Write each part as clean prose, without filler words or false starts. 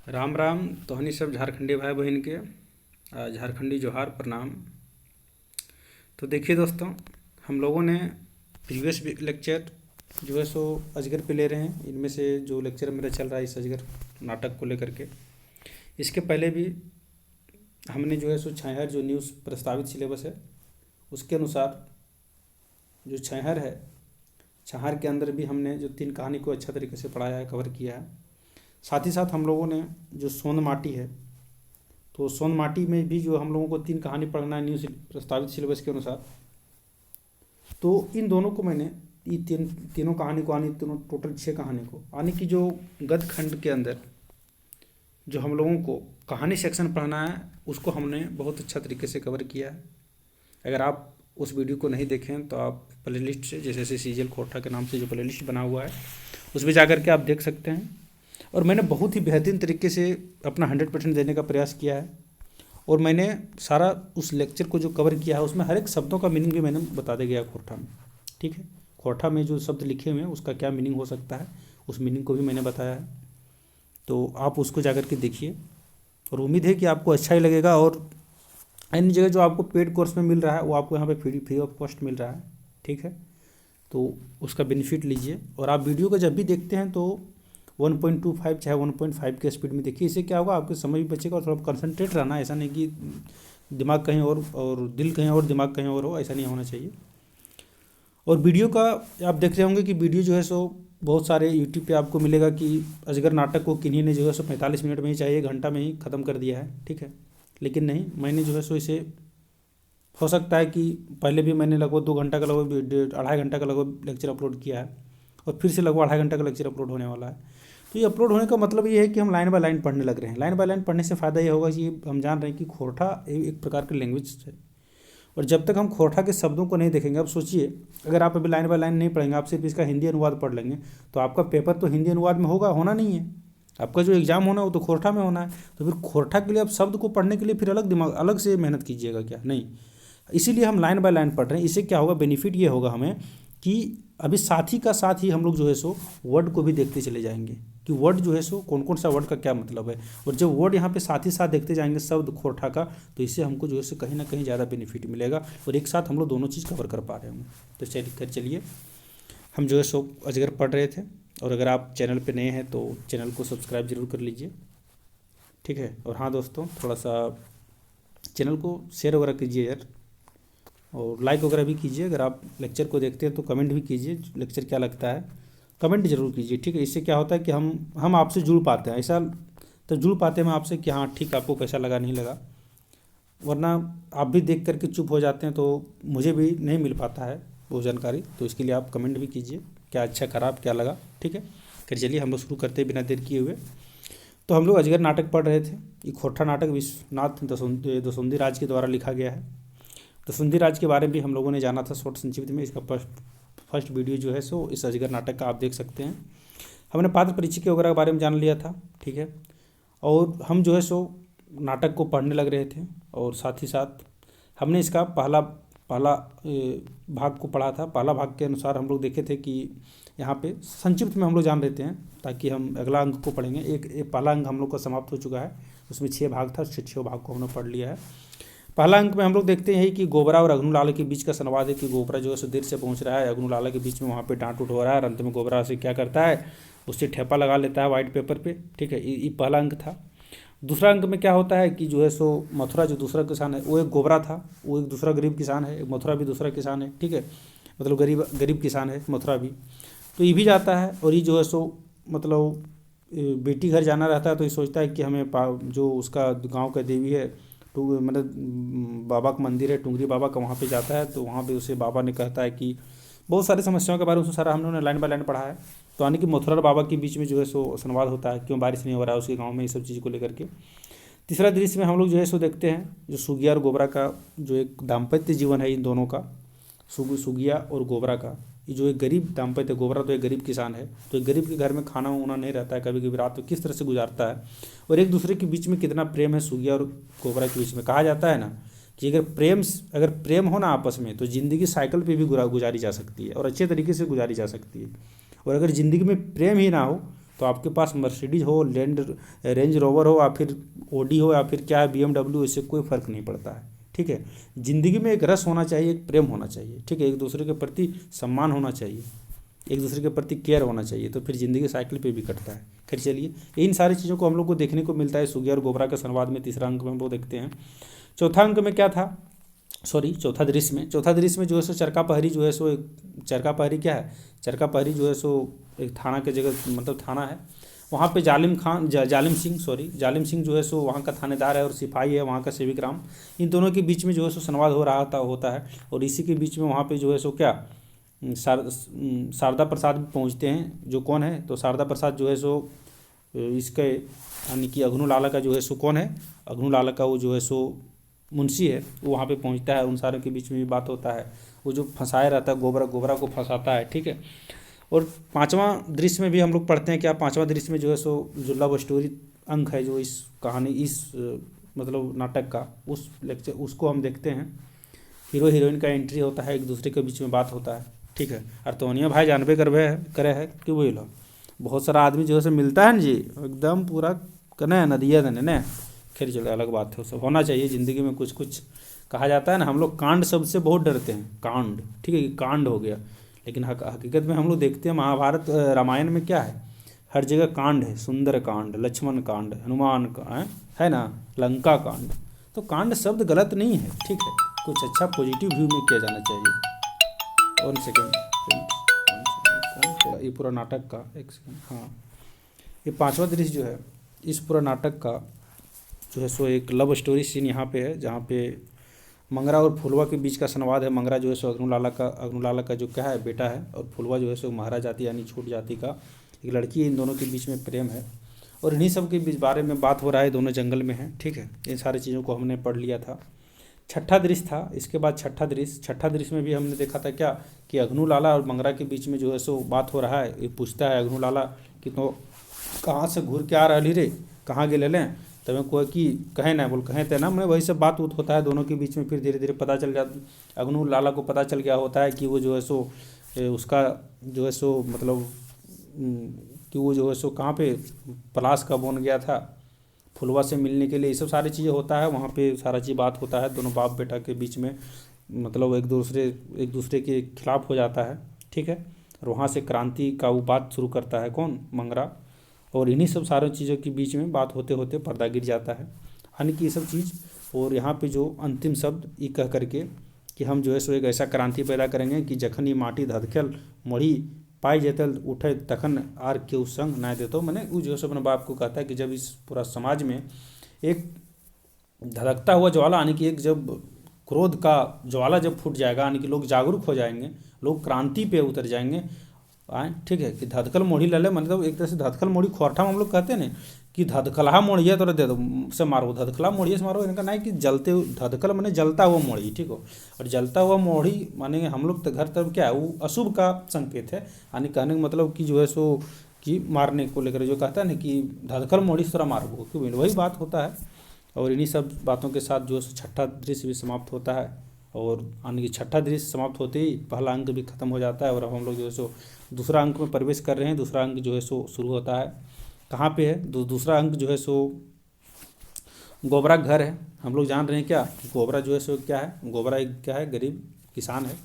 राम राम। तोहनी सब झारखंडी भाई बहन के झारखंडी जोहार प्रणाम। तो देखिए दोस्तों, हम लोगों ने प्रीवियस लेक्चर जो है सो अजगर पे ले रहे हैं। इनमें से जो लेक्चर मेरा चल रहा है इस अजगर नाटक को लेकर के, इसके पहले भी हमने जो है सो छाहर जो न्यूज़ प्रस्तावित सिलेबस है उसके अनुसार जो छाहर है, छाहर के अंदर भी हमने जो 3 कहानी को अच्छा तरीके से पढ़ाया है, कवर किया है। साथ ही साथ हम लोगों ने जो सोन माटी है, तो सोन माटी में भी जो हम लोगों को 3 कहानी पढ़ना है न्यूज़ प्रस्तावित सिलेबस के अनुसार। तो इन दोनों को मैंने ये तीनों कहानी को आने तीनों टोटल 6 कहानी को आने की जो गद खंड के अंदर जो हम लोगों को कहानी सेक्शन पढ़ना है उसको हमने बहुत अच्छा तरीके से कवर किया है। अगर आप उस वीडियो को नहीं देखें तो आप प्लेलिस्ट से, जैसे जैसे सीजल खोटा के नाम से जो प्लेलिस्ट बना हुआ है उसमें जा कर के आप देख सकते हैं। और मैंने बहुत ही बेहतरीन तरीके से अपना 100% देने का प्रयास किया है। और मैंने सारा उस लेक्चर को जो कवर किया है उसमें हर एक शब्दों का मीनिंग भी मैंने बता दे गया खोरठा में। ठीक है, खोरठा में जो शब्द लिखे हुए हैं उसका क्या मीनिंग हो सकता है, उस मीनिंग को भी मैंने बताया है। तो आप उसको जा कर के देखिए और उम्मीद है कि आपको अच्छा ही लगेगा। और अन्य जगह जो आपको पेड कोर्स में मिल रहा है वो आपको यहाँ पे फ्री ऑफ कॉस्ट मिल रहा है। ठीक है, तो उसका बेनिफिट लीजिए। और आप वीडियो को जब भी देखते हैं तो 1.25 चाहे 1.5 के स्पीड में देखिए। इससे क्या होगा, आपके समय भी बचेगा और थोड़ा कंसंट्रेट रहना। ऐसा नहीं कि दिमाग कहीं और दिल कहीं और दिमाग कहीं और हो, ऐसा नहीं होना चाहिए। और वीडियो का आप देख रहे होंगे कि वीडियो जो है सो बहुत सारे यूट्यूब पे आपको मिलेगा कि अजगर नाटक को किन्हीं ने जो है सो 45 मिनट में ही चाहिए, घंटा में ही ख़त्म कर दिया है। ठीक है, लेकिन नहीं, मैंने जो है सो इसे, हो सकता है कि पहले भी मैंने लगभग 2 घंटा का, लगभग 2.5 घंटा का लगभग लेक्चर अपलोड किया है और फिर से लगभग 2.5 घंटा का लेक्चर अपलोड होने वाला है। तो ये अपलोड होने का मतलब ये है कि हम लाइन बाय लाइन पढ़ने लग रहे हैं। लाइन बाय लाइन पढ़ने से फ़ायदा ये होगा कि हम जान रहे हैं कि खोरठा एक प्रकार की लैंग्वेज है। और जब तक हम खोरठा के शब्दों को नहीं देखेंगे, अब सोचिए अगर आप अभी लाइन बाय लाइन नहीं पढ़ेंगे, आप सिर्फ इसका हिंदी अनुवाद पढ़ लेंगे, तो आपका पेपर तो हिंदी अनुवाद में होना नहीं है। आपका जो एग्ज़ाम होना है वो तो खोरठा में होना है। तो फिर खोरठा के लिए आप शब्द को पढ़ने के लिए फिर अलग से मेहनत कीजिएगा क्या? नहीं, इसीलिए हम लाइन बाय लाइन पढ़ रहे हैं। इससे क्या होगा, बेनिफिट ये होगा हमें कि अभी साथ का साथ ही हम लोग जो है सो वर्ड को भी देखते चले जाएंगे कि वर्ड जो है सो कौन कौन सा वर्ड का क्या मतलब है। और जब वर्ड यहाँ पे साथ ही साथ देखते जाएंगे शब्द खोरठा का, तो इससे हमको जो है सो कहीं ना कहीं ज़्यादा बेनिफिट मिलेगा और एक साथ हम लोग दोनों चीज़ कवर कर पा रहे होंगे। तो चलिए हम जो है सो अजगर पढ़ रहे थे। और अगर आप चैनल पर नए हैं तो चैनल को सब्सक्राइब जरूर कर लीजिए। ठीक है, और हाँ दोस्तों, थोड़ा सा चैनल को शेयर वगैरह कीजिए यार, और लाइक वगैरह भी कीजिए। अगर आप लेक्चर को देखते हैं तो कमेंट भी कीजिए, लेक्चर क्या लगता है कमेंट जरूर कीजिए। ठीक है, इससे क्या होता है कि हम आपसे जुड़ पाते हैं। ऐसा तो जुड़ पाते हैं हम आपसे कि हाँ ठीक, आपको कैसा लगा नहीं लगा। वरना आप भी देख करके चुप हो जाते हैं तो मुझे भी नहीं मिल पाता है वो जानकारी। तो इसके लिए आप कमेंट भी कीजिए, क्या अच्छा खराब क्या लगा। ठीक है, फिर चलिए हम लोग शुरू करते हैं बिना देर किए हुए। तो हम लोग अजगर नाटक पढ़ रहे थे। ये खोरठा नाटक विश्वनाथ दसुंधी राज के द्वारा लिखा गया है। दसुंधी राज के बारे में भी हम लोगों ने जाना था शॉर्ट संक्षिप्त में। इसका फर्स्ट वीडियो जो है सो इस अजगर नाटक का आप देख सकते हैं। हमने पात्र परिचय के वगैरह के बारे में जान लिया था। ठीक है, और हम जो है सो नाटक को पढ़ने लग रहे थे और साथ ही साथ हमने इसका पहला पहला भाग को पढ़ा था। पहला भाग के अनुसार हम लोग देखे थे कि यहाँ पे संक्षिप्त में हम लोग जान लेते हैं ताकि हम अगला अंक को पढ़ेंगे। एक पहला अंक हम लोग का समाप्त हो चुका है, उसमें 6 भाग था, 6 भाग को हमने पढ़ लिया है। पहला अंक में हम लोग देखते हैं कि गोबरा और अग्नु लाला के बीच का संवाद है कि गोबरा जो है सो देर से पहुंच रहा है, अग्नु लाला के बीच में वहाँ पे डांट उठ हो रहा है और अंत में गोबरा से क्या करता है, उससे ठेपा लगा लेता है वाइट पेपर पे। ठीक है, ये पहला अंक था। दूसरा अंक में क्या होता है कि जो है सो मथुरा जो दूसरा किसान है वो एक गोबरा था, वो एक दूसरा गरीब किसान है, मथुरा भी दूसरा किसान है। ठीक है, मतलब गरीब किसान है मथुरा भी। तो ये भी जाता है और ये जो है सो मतलब बेटी घर जाना रहता है तो ये सोचता है कि हमें जो उसका गाँव का देवी है मतलब बाबा का मंदिर है, टुंगरी बाबा का, वहाँ पे जाता है। तो वहाँ पे उसे बाबा ने कहता है कि बहुत सारी समस्याओं के बारे में सारा हम लोगों ने लाइन बाय लाइन पढ़ा है। तो यानी कि मथुरा और बाबा के बीच में जो है सो संवाद होता है, क्यों बारिश नहीं हो रहा है उसके गाँव में, ये सब चीज़ को लेकर के। तीसरा दृश्य में हम लोग जो है सो देखते हैं जो सुगिया और गोबरा का जो एक दाम्पत्य जीवन है इन दोनों का, सुगिया और गोबरा का। ये जो एक गरीब दाम्पत्य, गोबरा तो एक गरीब किसान है, तो एक गरीब के घर में खाना वाना नहीं रहता है, कभी कभी रात में किस तरह से गुजारता है और एक दूसरे के बीच में कितना प्रेम है सुगिया और गोबरा के बीच में। कहा जाता है ना कि अगर प्रेम हो ना आपस में तो ज़िंदगी साइकिल पे भी गुजारी जा सकती है और अच्छे तरीके से गुजारी जा सकती है। और अगर ज़िंदगी में प्रेम ही ना हो तो आपके पास मर्सिडीज हो, रेंज रोवर हो, या फिर ओडी हो, या फिर क्या है BMW, इससे कोई फ़र्क नहीं पड़ता है। ठीक है, ज़िंदगी में एक रस होना चाहिए, एक प्रेम होना चाहिए। ठीक है, एक दूसरे के प्रति सम्मान होना चाहिए, एक दूसरे के प्रति केयर होना चाहिए, तो फिर ज़िंदगी साइकिल पे भी कटता है। खैर चलिए, इन सारी चीज़ों को हम लोग को देखने को मिलता है सुगिया और गोबरा के संवाद में। तीसरा अंक में हम लोग देखते हैं। चौथा अंक में क्या था, सॉरी चौथा दृश्य में जो है सो चरका पहरी जो है सो, चरका पहरी क्या है, चरका पहरी जो है सो एक थाना के जगह, मतलब थाना है, वहाँ पे जालिम सिंह जो है सो वहाँ का थानेदार है, और सिपाही है वहाँ का सेविक राम। इन दोनों के बीच में जो है सो संवाद हो रहा होता है। और इसी के बीच में वहाँ पे जो है सो क्या शारदा प्रसाद भी पहुँचते हैं, जो कौन है, तो शारदा प्रसाद जो है सो इसके यानी कि अघनु लाला का जो है सो कौन है, अघनु लाला का वो जो है सो मुंशी है, वो वहाँ पे पहुँचता है। उन सारों के बीच में भी बात होता है, वो जो फंसाया रहता है गोबरा को फंसाता है। ठीक है, और पांचवा दृश्य में भी हम लोग पढ़ते हैं क्या, पांचवा दृश्य में जो है सो जो लव स्टोरी अंक है, जो इस कहानी इस मतलब नाटक का, उस लेक्चर उसको हम देखते हैं। हीरो हीरोइन का एंट्री होता है, एक दूसरे के बीच में बात होता है। ठीक है, और तोनिया भाई जानबे करे है कि वही लो बहुत सारा आदमी जो है मिलता है ना जी, एकदम पूरा कने नदिया देने ने। खैर चलो, अलग बात है, वो सब होना चाहिए ज़िंदगी में। कुछ कुछ कहा जाता है ना, हम लोग कांड शब्द से बहुत डरते हैं, कांड, ठीक है, कि कांड हो गया, लेकिन हकीकत में हम लोग देखते हैं महाभारत रामायण में क्या है, हर जगह कांड है। सुंदर कांड, लक्ष्मण कांड, हनुमान का है ना, लंका कांड। तो कांड शब्द गलत नहीं है, ठीक है, कुछ अच्छा पॉजिटिव व्यू में किया जाना चाहिए। 1 सेकेंड, थोड़ा ये पूरा नाटक का 1 सेकेंड, हाँ, ये पांचवा दृश्य जो है इस पूरा नाटक का जो है सो एक लव स्टोरी सीन यहाँ पे है, जहाँ पे मंगरा और फुलवा के बीच का संवाद है। मंगरा जो है सो अघनु लाला का जो क्या है बेटा है, और फुलवा जो है सो महाराज जाति यानी छोट जाति का एक लड़की है। इन दोनों के बीच में प्रेम है, और इन्हीं सब के बीच बारे में बात हो रहा है, दोनों जंगल में हैं। ठीक है, इन सारी चीज़ों को हमने पढ़ लिया था। छठा दृश्य था, इसके बाद छठा दृश्य में भी हमने देखा था क्या, कि अघनु लाला और मंगरा के बीच में जो है सो बात हो रहा है। ये पूछता है अघनु लाला कि तो कहाँ से घूर के आ रही रे, कहाँ गेले लें, तब कोई कि कहे ना, बोल कहें ते ना, मैंने वही सब बात होता है दोनों के बीच में। फिर धीरे धीरे पता चल गया, अघनु लाला को पता चल गया होता है कि वो जो है सो उसका जो है सो मतलब कि वो जो है सो कहाँ पे पलाश का बन गया था फुलवा से मिलने के लिए। ये सब सारी चीज़ें होता है वहाँ पे, सारा चीज़ बात होता है दोनों बाप बेटा के बीच में, मतलब एक दूसरे के खिलाफ हो जाता है। ठीक है, और वहाँ से क्रांति का वो बात शुरू करता है कौन, मंगरा। और इन्हीं सब सारी चीज़ों के बीच में बात होते होते पर्दा गिर जाता है, यानी कि ये सब चीज़। और यहाँ पे जो अंतिम शब्द ये कह करके कि हम जो है सो एक ऐसा क्रांति पैदा करेंगे कि जखन ये माटी धधकल मोड़ी पाई जेतल उठे तखन आर के संग ना देतो। मैंने वो जो है सो अपने बाप को कहता है कि जब इस पूरा समाज में एक धधकता हुआ ज्वाला, यानी कि एक जब क्रोध का ज्वाला जब फूट जाएगा, यानी कि लोग जागरूक हो जाएंगे, लोग क्रांति पे उतर जाएंगे। ठीक है, कि धधकल मोड़ी लले, मतलब एक तरह से धधकल मोड़ी खोरठा में हम लोग कहते हैं ना कि धधकलहा मोड़िया तो दे दो से मारो, धधकला मोड़िए से मारो, इनका नहीं कि जलते धधकल माने जलता हुआ मोड़ी। ठीक हो, और जलता हुआ मोड़ी माने हम लोग घर तरफ क्या है, वो अशुभ का संकेत है, यानी कहने का मतलब कि जो है सो कि मारने को लेकर जो कहता है ना कि धधकल मोड़ी से तरह मारो, कि वही बात होता है। और इन्हीं सब बातों के साथ जो है छठा दृश्य भी समाप्त होता है, और यानी कि छठा दृश्य समाप्त होते ही पहला अंक भी खत्म हो जाता है, और अब हम लोग जो है सो दूसरा अंक में प्रवेश कर रहे हैं। दूसरा अंक जो है सो शुरू होता है, कहाँ पे है, दूसरा अंक जो है सो गोबरा घर है। हम लोग जान रहे हैं क्या, गोबरा जो है सो क्या है, गोबरा एक क्या है, गरीब किसान है,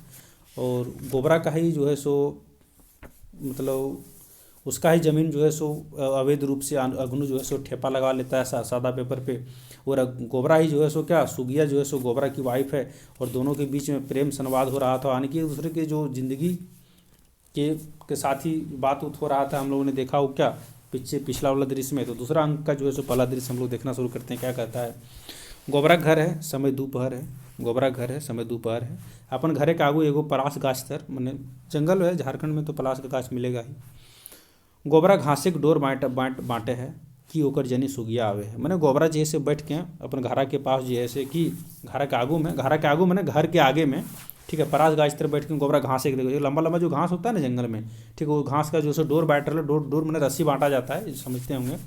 और गोबरा का ही जो है सो मतलब उसका ही ज़मीन जो है सो अवैध रूप से अघनु जो है सो ठेपा लगा लेता है सादा पेपर पे। और गोबरा ही जो है सो क्या, सुगिया जो है सो गोबरा की वाइफ है, और दोनों के बीच में प्रेम संवाद हो रहा था, यानी कि एक दूसरे के जो ज़िंदगी के साथ ही बात हो रहा था। हम लोगों ने देखा हो क्या पिछला वाला दृश्य में। तो दूसरा अंक का जो है सो पहला दृश्य हम लोग देखना शुरू करते हैं। क्या कहता है, गोबरा घर है समय दोपहर है, गोबरा घर है समय दोपहर है, अपन घरे के आगू एगो पलाश गाछ तर, मैंने जंगल है झारखंड में तो पलाश का गाछ मिलेगा ही। गोबरा घासे के डोर बाँटे है कि ओकर जनी सुगिया आवे है। मैंने गोबरा जी से बैठ के अपन घरा के पास जी ऐसे कि घरा के आगू मैंने घर के आगे में, ठीक है, परास गाछ तरफ बैठ के गोबरा घास एक देखो, लंबा लंबा जो घास होता है ना जंगल में, ठीक है, वो घास का जो सो डोर बांट रहा है, डोर मैंने रस्सी बांटा जाता है, समझते होंगे,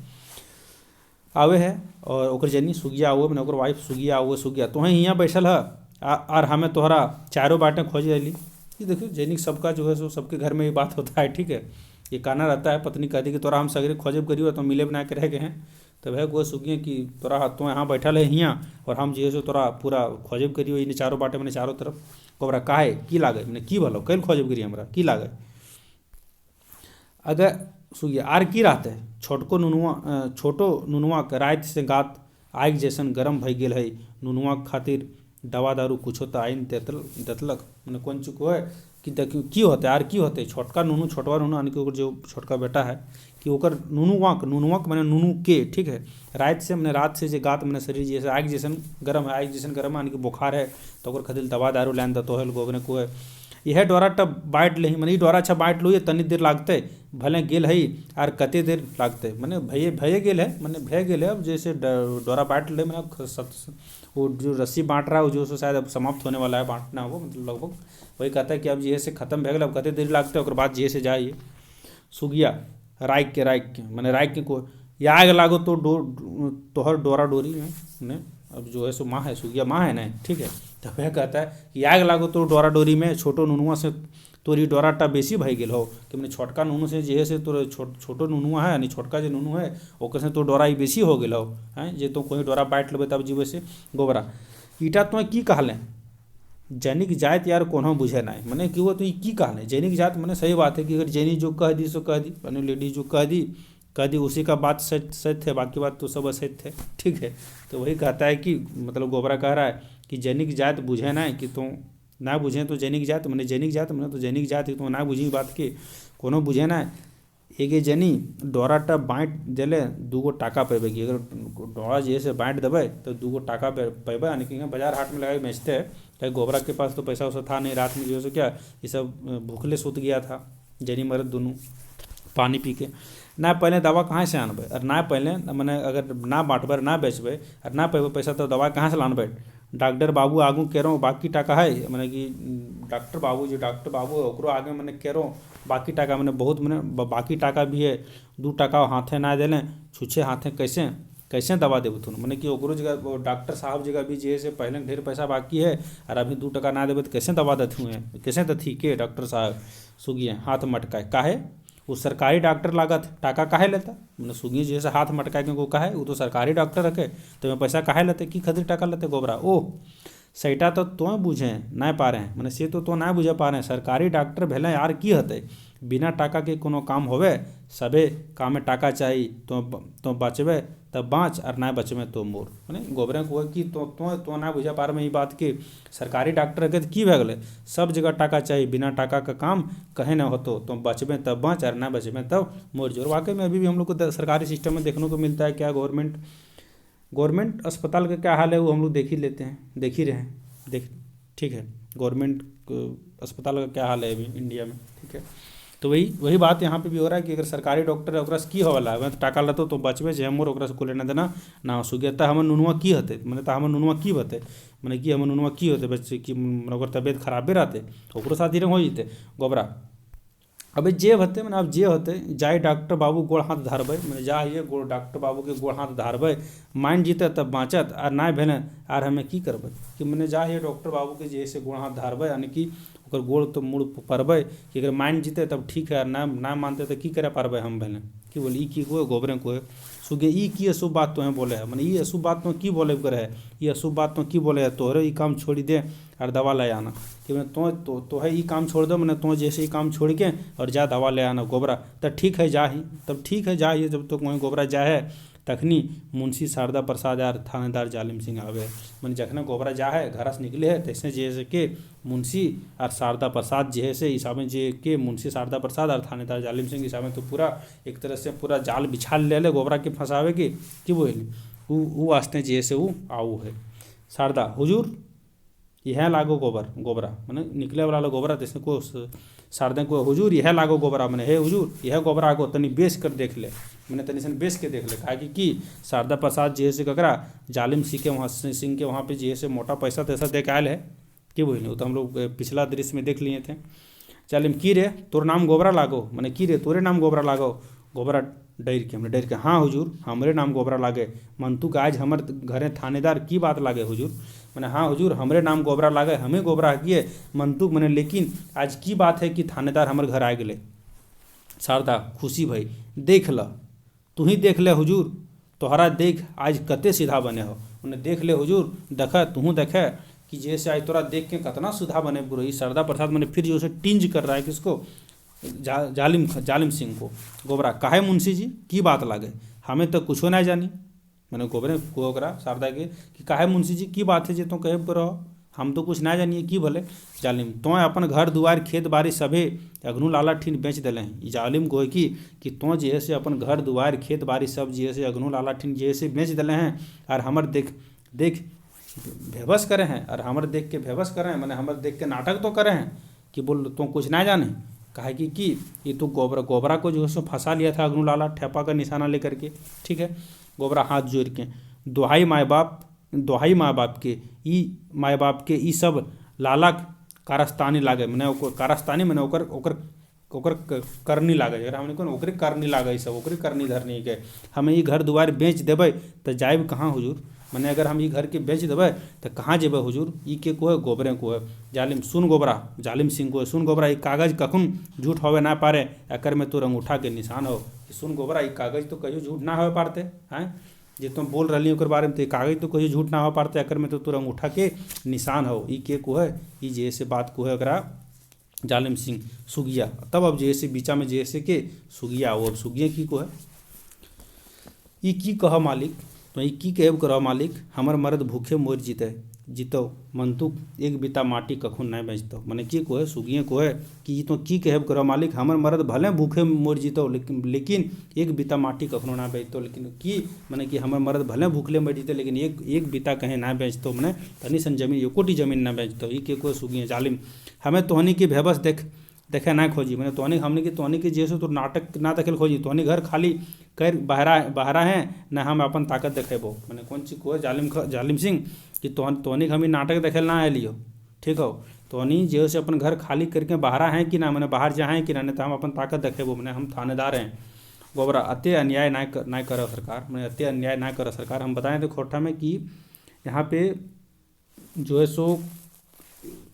आवे है। और ओकर जनी सुगिया आवे, मैंने ओकर वाइफ सुगिया आवे, सुगिया तो यहाँ बैठल है और हमें तोहरा चारों बाटें खोज रही। ये देखियो जैनिक सबका जो है सो सबके घर में ये बात होता है। ठीक है, ये कहना रहता है, पत्नी कहती कि तोरा हम सगरे खोजब करियो तो मिले बना के रह गए हैं। तो वह को सुखिए कि तोरा तो यहाँ बैठल है हियाँ और हम जे है तोरा पूरा खोजब करियो इन चारों बाटे मैंने चारों तरफ। गोबरा काहे की लागे मैंने की भलो कैल खोजब करिए हमरा की लागे। अगर सुखिए आर की रहते छोटको नुनुआ के रात से गात आग जैसन गरम भई गेल है, नुनुआ खातिर दवा दारू कुछो तो आइन देतलक। मैंने कौन चुको है कि देखियो की होते आर की होते छोटका नुनू यानी कि ओकर जो छोटका बेटा है कि ओकर नुनुआक मैंने नुनू के ठीक है रात से मैंने रात से जे गात मैंने शरीर जैसे आग जैसन गरम है, आग जैसन गरम यानी कि बुखार है तो ओकर खातिर दवा दारू लाइन दतो है गोबरे को है। यह डोरा टब बाँट लही मैंने डोरा अच्छा बाँट लो, ये तनी देर लागते भले गेल है आर कते देर लागते मैंने भये गेल है मैंने भय गेल है। अब जैसे डोरा बाँट ले मैंने वो जो रस्सी बाँट रहा है जो शायद अब समाप्त होने वाला है बाँटना वो मतलब लगभग वही कहता है कि अब ये से खत्म भे गल अब कते देर लागते और बाद जे से जाइए सुगिया राइक के मैंने राइक के को या आग लागो तो तोहर डोरा डोरी में ने अब जो है सो माँ है सुगिया माँ है ना ठीक है। तो वह कहता है कि आग लागो तो डोरा डोरी में छोटो नुनुआ से तोरी डोराटा बेसी भई गेल हो कि मैंने छोटका नुनू से जे से तोर छोटो नुनुआ है यानी छोटका जो नुनू है ओकर से तो डोरा ही बेसी हो गेल हो हैं जे तो कोई डोरा बाँट लेबै तब जीवे से गोबरा ईटा तो की कहलें जैनिक जात यार कोनो बुझे ना मैंने कि वो तो की कहलें जैनिक जात मैंने सही बात है कि अगर जैनी जो कह दी सो कह दी मैंने लेडीज जो कह दी उसी का बात सच थे बाकी बात तो सब असत थे ठीक है। तो वही कहता है कि मतलब गोबरा कह रहा है कि जैनिक जात बुझे ना कि तुम ना बुझे तो जैनिक जात मैंने तो जैनिक जात तो ना बुझी बात के कोनो बुझे ना एगे जनी डोराटा बाँट दिले दूगो टाका पेबे कि अगर डोरा जे से बाँट देवे तो दूगो टाका पेबे यानी कि बाजार हाट में लगा बेचते हैं। क्या गोबरा के पास तो पैसा वैसा था नहीं, रात में जो है क्या ये सब भूखले सूत गया था जनी मर्द दोनों पानी पी के। ना पहले दवा कहाँ से आनबे और ना पहले मैंने अगर ना बाँटबे ना बेचबे और ना पेबे पैसा तो दवा कहाँ से लानबे। डॉक्टर बाबू आगू कह रहा हूँ बाकी टाका है मैंने कि डॉक्टर बाबू है ओकरो आगे मैंने कह रहा हूँ बाकी टाका मैंने बहुत मैंने बाकी टाका भी है 2 टाका हाथे ना देलें छुछे हाथे कैसे दवा देबू तुम मैंने कि ओकरो जगह डॉक्टर साहब जगह भी जे से पहले ढेर पैसा बाकी है और अभी 2 टाका ना देवे तो कैसे दवा देते हुए कैसे दथी के डॉक्टर साहब सुगिए हाथ मटकाए काहे वो सरकारी डॉक्टर लागत टाका काहे लेता मैंने सुगी जैसे हाथ मटका के को काहे वो तो सरकारी डॉक्टर रखे तो मैं पैसा काहे लेते की खातिर टाका लेते गोबरा ओह सैटा तो बुझे ना पा रहे हैं मैंने से तो ना बुझे पा रहे हैं सरकारी डॉक्टर भेले यार की हते बिना टाका के कोनो काम होवे सबे काम में टाका चाहिए तो बचबे तब बाँच और ना बचबे तो मोर मैंने गोबरे को कि तो ना बुझे पा रहे ये बात कि सरकारी डॉक्टर के की भे गए सब जगह टाका चाहिए बिना टाका का काम कहीं ना होतो तो बचबे तब बाँच और ना बचबे तब मोर जोर। वाकई में अभी भी हम लोग को सरकारी सिस्टम में देखने को मिलता है क्या गवर्नमेंट अस्पताल का क्या हाल है वो हम लोग देख ही लेते हैं देख ही रहे हैं ठीक है। गवर्नमेंट अस्पताल का क्या हाल है अभी इंडिया में ठीक है। तो वही बात यहाँ पे भी हो रहा है कि अगर सरकारी डॉक्टर है की होवाला है तो टाका लेतो तो बचबे जे हमर ओकरा से को लेना देना ना सुगे त हमर नुनुआ की हते मैंने तो हमर नुनुआ की बते मैंने कि हमर नुनुआ की होते बच्चे कि ओकर तबियत खराबे रहते ओकरो साथ ही हो जेते गोबरा। अबे जे होते मैंने अब जे होते जाए डॉक्टर बाबू गोड़ हाथ धरबे मैंने जाइए गोड़ डॉक्टर बाबू के गोड़ हाथ धरबे मान जीते तब बाँचत और ना भेले आर हमें की करबे कि मैंने जाइए डॉक्टर बाबू के जैसे गोड़ हाथ धरबे यानी कि ओकर गोड़ तो मुड़ पड़बे कि अगर मान जीते तब ठीक है ना मानते तो की करे पारबे हम भेले कि बोले ई की को गोबरे को सुगे ई की अशुभ बात तो बोले है मैंने ये अशुभ बात तो की बोले करे है ये अशुभ बात तो की बोले है तोहरे ई काम छोड़ी दे और दवा ले आना कि मैंने तो है ई काम छोड़ दो मैंने तो जैसे ही काम छोड़ के और जा दवा ले आना गोबरा तब ठीक है जा ही तब ठीक है जा ही जब तक वहीं गोबरा जाए तखनी मुंशी शारदा प्रसाद यार थानेदार जालिम सिंह आवे मैंने जखने गोबरा जा है घर से निकले है तैसे जैसे के मुंशी और शारदा प्रसाद जैसे हिसाब में जे के मुंशी शारदा प्रसाद और थानेदार जालिम सिंह हिसाब में तो पूरा एक तरह से पूरा जाल बिछाल ले गोबरा के फंसावे के कि बोली वो वास्ते जैसे वो आऊ है शारदा हुजूर यह लागो गोबरा मैंने निकले वाला गोबरा तैसे को शारदा को हुजूर यह लागो गोबरा मैंने हे हुजूर यह गोबरा को तनी बेच कर देख ले मैंने तनी सन बेच के देख ले कहा कि शारदा प्रसाद जैसे ककरा जालिम सिंह के वहाँ पे जैसे मोटा पैसा तैसा दे के आयल है कि बोली वो तो हम लोग पिछला दृश्य में देख लिए थे। जालिम की रे तोर नाम गोबरा लागो मैंने की रे तोरे नाम गोबरा लागो गोबरा डर के हाँ हुजूर हमरे नाम गोबरा लागे मंतु का आज हमर घरे थानेदार की बात लागे हुजूर मैंने हाँ हुजूर हमरे नाम गोबरा लागे हमें गोबरा किए मंतुक मैंने लेकिन आज की बात है कि थानेदार हमर घर आ गए शारदा खुशी भई, देख ल, तू ही देख ले हुजूर, तोहरा देख आज कते सीधा बने हो। उन्हें देख ले हुजूर, देख तू देखे कि जैसे आज तोरा देख के कितना सीधा बने पुरोहित। शारदा प्रसाद मैंने फिर जो है टिंज कर रहा है किसको, जालिम सिंह को। गोबरा, काहे मुंशी जी की बात लागे, हमें तो कुछो ना जानी। मैंने गोबरे गोबरा शारदा के कि काहे मुंशी जी की बात है जे तो कहे रहो, हम तो कुछ ना जानिए की भले। जालिम, तो अपन घर दुआर खेत बाड़ी सभे अग्नू लाला ठीन बेच दिले हैं। जालिम गोय कि तो जे से अपन घर दुआर खेत बाड़ी सब जे से अग्नू लाला ठीन जे से बेच दिले हैं, और हमर देख देख बेबस करे हैं, और हमर देख के बेबस करे हैं, मैंने हमर देख के नाटक तो करे हैं कि बोल तो कुछ ना जाने। कहा कि ये तो गोबरा को जो है सो फंसा लिया था अग्नू लाला ठेपा का निशाना लेकर के। ठीक है, गोबरा हाथ जोड़ के, दोहाई माँ बाप के ई सब लाला कारस्तानी लागे, मैंने कारस्तानी मैंने ओकर करनी लागे, अगर हमने कौन ओकरे करनी लागे, सब ओकरे करनी धरनी के। हमें ये घर दुआर बेच देवे तो जाइब कहाँ हुजूर, मैंने अगर हम ये घर के बेच देवे तो कहाँ जेबे हुजूर। ई के को है, गोबरे को है। जालिम, सुन गोबरा, जालिम सिंह को है, सुन गोबरा, ये कागज कखुन झूठ होवे ना पारे, एकर में तो अंगूठा के निशान हो। सुन गोबरा, ये कागज तो कहियो झूठ ना हो पारते हैं, जे तुम बोल रही ओकर बारे में, तो कागज तो कहियो झूठ ना हो पारते, एकर में तो तोर अंगूठा के निशान हो। ई के को है, ई जैसे बात को है अकरा जालिम सिंह सुगिया। तब अब जैसे बीचा में जैसे के सुगिया, वो सुगिया की को है, ई की कह मालिक, तो ई की कहब करो मालिक, हमर मर्द भूखे मोर जीतो मंतुक एक बिता माटी कखुन नहीं बेचतो। मैंने की को है, सुगिए को है कि तो की कहब करो मालिक, हमर मर्द भले भूखे मोर जीतो लेकिन एक बिता माटी कखनो ना बेचतो। लेकिन की मैंने कि हमर मर्द भले भूखले मर जीते लेकिन एक बिता कहीं ना बेचतो, मैंने तनी सन जमीन एकोटी जमीन ना बेचतो। ई के को सुगिए। जालिम, हमें तोहनी की भेबस देखे ना खोजी, मैंने तोहनी की जैसे तो नाटक ना देखे खोजी, तोहनी घर खाली कर बहरा है ना हम अपन ताकत देखेबो। मैंने कौन चीज को है, जालिम सिंह कि तोहनी हमें नाटक देखे ना आलियो। ठीक हो, तोहनी जैसे अपन घर खाली करके बहरा है कि ना, मैंने बाहर जा है कि ना, नहीं तो हम अपन ताकत देखेबो, मैंने हम थानेदार हैं। गोबरा, अत्य अन्याय ना करो सरकार, मैंने अत्य अन्याय ना करो सरकार। हम बताएं तो खोटा में कि यहाँ पे जो है सो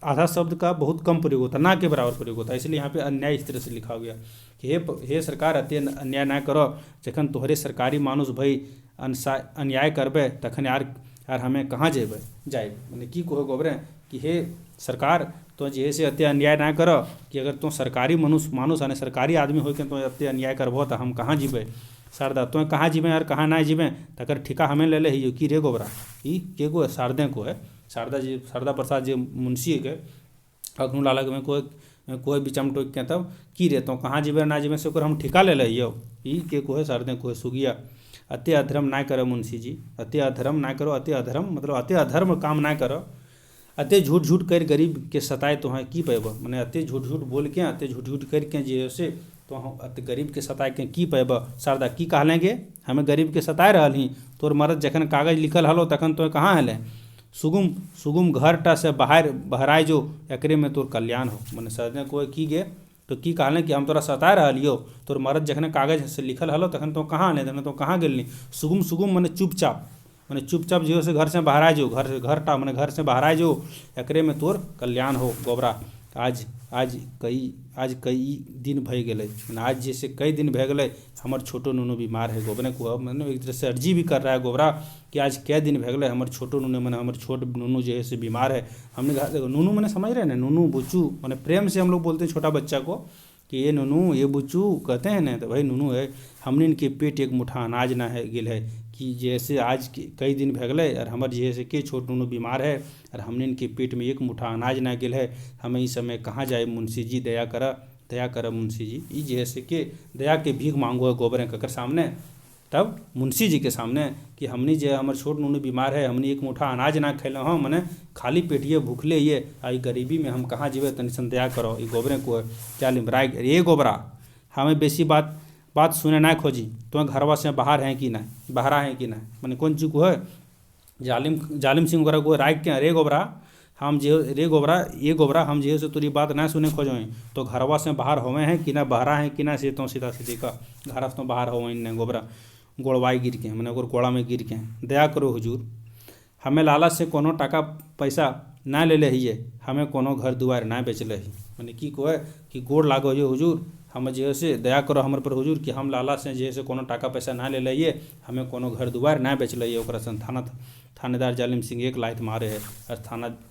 आधा शब्द का बहुत कम प्रयोग होता है, ना के बराबर प्रयोग होता है, इसलिए यहाँ पे अन्याय इस तरह से लिखा गया कि हे सरकार, अति अन्याय ना करो, जखन तोहरे सरकारी मानुष भई अन्याय करबे तखन यार हमें कहाँ जेबे जाए। मैंने की कहो गोबरे कि हे सरकार, तो जैसे अत्य अन्याय ना करो कि अगर तो सरकारी मानुष यानी सरकारी आदमी हो के तो अत्य अन्याय करबो तो हम कहाँ जीबे। शारदा, तो कहाँ जीबे और कहाँ ना जीबे, तकर ठिका हमें ले ले ही की रे गोबरा। ई के को है, शारदे को है। शारदा प्रसाद जी मुंशी के अग्नू लाला में कोई बिचम टोक के तब की रे तो कहाँ जीबे ना जीबे से ओकर हम ठिका ले लियो। ई के को है, शारदे को है। सुगिया, अत्य अधर्म ना करो मुंशी जी, अत्य अधर्म ना करो। अत्य अधर्म मतलब अत्य अधर्म काम ना करो, अत्य झूठ कर गरीब के सताए तो हैं की पैब। मैंने अत्य झूठ बोल के, अत्य झूठ करके जैसे तो हम अत्य गरीब के सताए के की पैब। शारदा, की कहलेंगे, हमें गरीब के सताए रही, तोर मरद जखन कागज लिखल हलो तखन तो कहाँ हले। सुगुम घर टा से बहराए जो एकरे में तोर कल्याण हो। मैंने सदने को की गे तो की कहलें कि हम तोरा सताए रहियो, तोर मरद जखन कागज से लिखल हलो तखन तो कहाँ आने, तखन तो कहाँ गेलनी। सुगुम मैंने चुपचाप जो से घर से बहराए जो, घर मैंने घर से बहराए जो, एकरे में तोर कल्याण हो। गोबरा, आज कई दिन भय गए, आज जैसे कई दिन भय गए हमर छोटो नूनू बीमार है। गोबरे को मैंने एक तरह से अर्जी भी कर रहा है गोबरा कि आज कै दिन भय गए हमर छोटो नूनू, मैंने हमर छोट नूनू जो है से बीमार है। हमने कहा देखो नूनू मैंने समझ रहे हैं ना, नूनू बुच्चू मैंने प्रेम से हम लोग बोलते हैं छोटा बच्चा को कि ये नूनू ये बुच्चू कहते हैं ना, तो भाई नूनू है। हमने इनके पेट एक मुठा अनाज ना है गिल है कि जैसे आज कई दिन भय गए और हमार जैसे के छोट नूनू बीमार है और हमने इनके पेट में एक मुठा अनाज ना गिल है, हमें इस समय कहाँ जाए। मुंशी जी दया कर मुंशी जी। ई जैसे के दया के भीख मांगो है गोबरे ककर सामने, तब मुंशी जी के सामने कि हमने जो हमार छोट नूनू बीमार है, हमने एक मुठा अनाज ना खैलो हाँ, मैंने खाली पेटिए भूखले ये आई गरीबी में हम कहाँ जीवे, तनि सन दया करो। ई गोबरे को क्या लिमराय ये गोबरा, हमें बेसी बात सुने ना खोजी, तो घरवा से बाहर हैं कि ना, बहरा हैं कि ना। मैंने कौन चीज को है, जालिम सिंह गोरा को राय के रे गोबरा हम ये गोबरा हम जे से तोरी बात ना सुने खोजो तो घरवा से बाहर होवे हैं कि ना, बहरा हैं कि ना, से तो सीधा सीधी का घर तो बाहर होवे ने। गोबरा गोड़वाई गिर के मैंने गोड़ा में गिर के, दया करो हुजूर, हमें लालच से कोनो टाका पैसा ना ले हिए, हमें कोनो घर दुआर ना बेच ही। मैंने की को है कि गोड़ लागो जो हुजूर, हम जे से दया करो हमर पर हुजूर कि हम लाला से जे से कोनो टाका पैसा ना ले लिये, हमें कोनो घर दुआर ना बेच लिये। ओकरा सन थानेदार जालिम सिंह एक लात मारे है और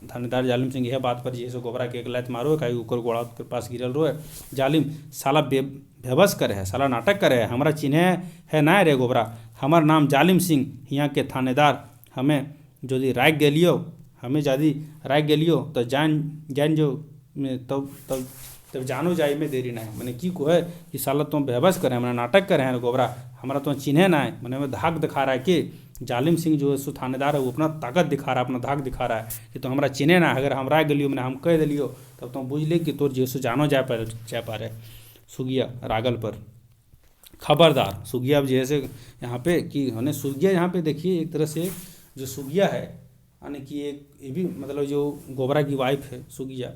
थानेदार जालिम सिंह यह बात पर जे से गोबरा के एक लात मारो है, काहे ओकर गोड़ा के पास गिरल रहो है। जालिम साला बेबस करे है, साला नाटक करे है, हमरा चिन्हे है ना रे गोबरा, हमार नाम जालिम सिंह, यहाँ के थानेदार, हमें यदि राग गेलियो, हमें यदि राग गेलियो तो जान जो तब जानो जाए में देरी ना है। मैंने की को है कि साला तुम बेबस करे, मैंने नाटक करे हैं गोबरा, हमारा तो चिन्हे ना है। मैंने में धाक दिखा रहा है कि जालिम सिंह जो है सो थानेदार है वो अपना ताकत दिखा रहा है, अपना धाक दिखा रहा है कि तो हमारा चिन्हे ना, अगर हम राग गेलियो मैंने हम कह दिलियो तब तुम बुझ ले कि तोर जो सो जानो जा पा रहे। सुगिया रागल पर खबरदार, सुगिया जैसे यहाँ पे कि हमने सुगिया यहाँ पे देखिए एक तरह से जो सुगिया है यानी कि एक ये भी मतलब जो गोबरा की वाइफ है सुगिया,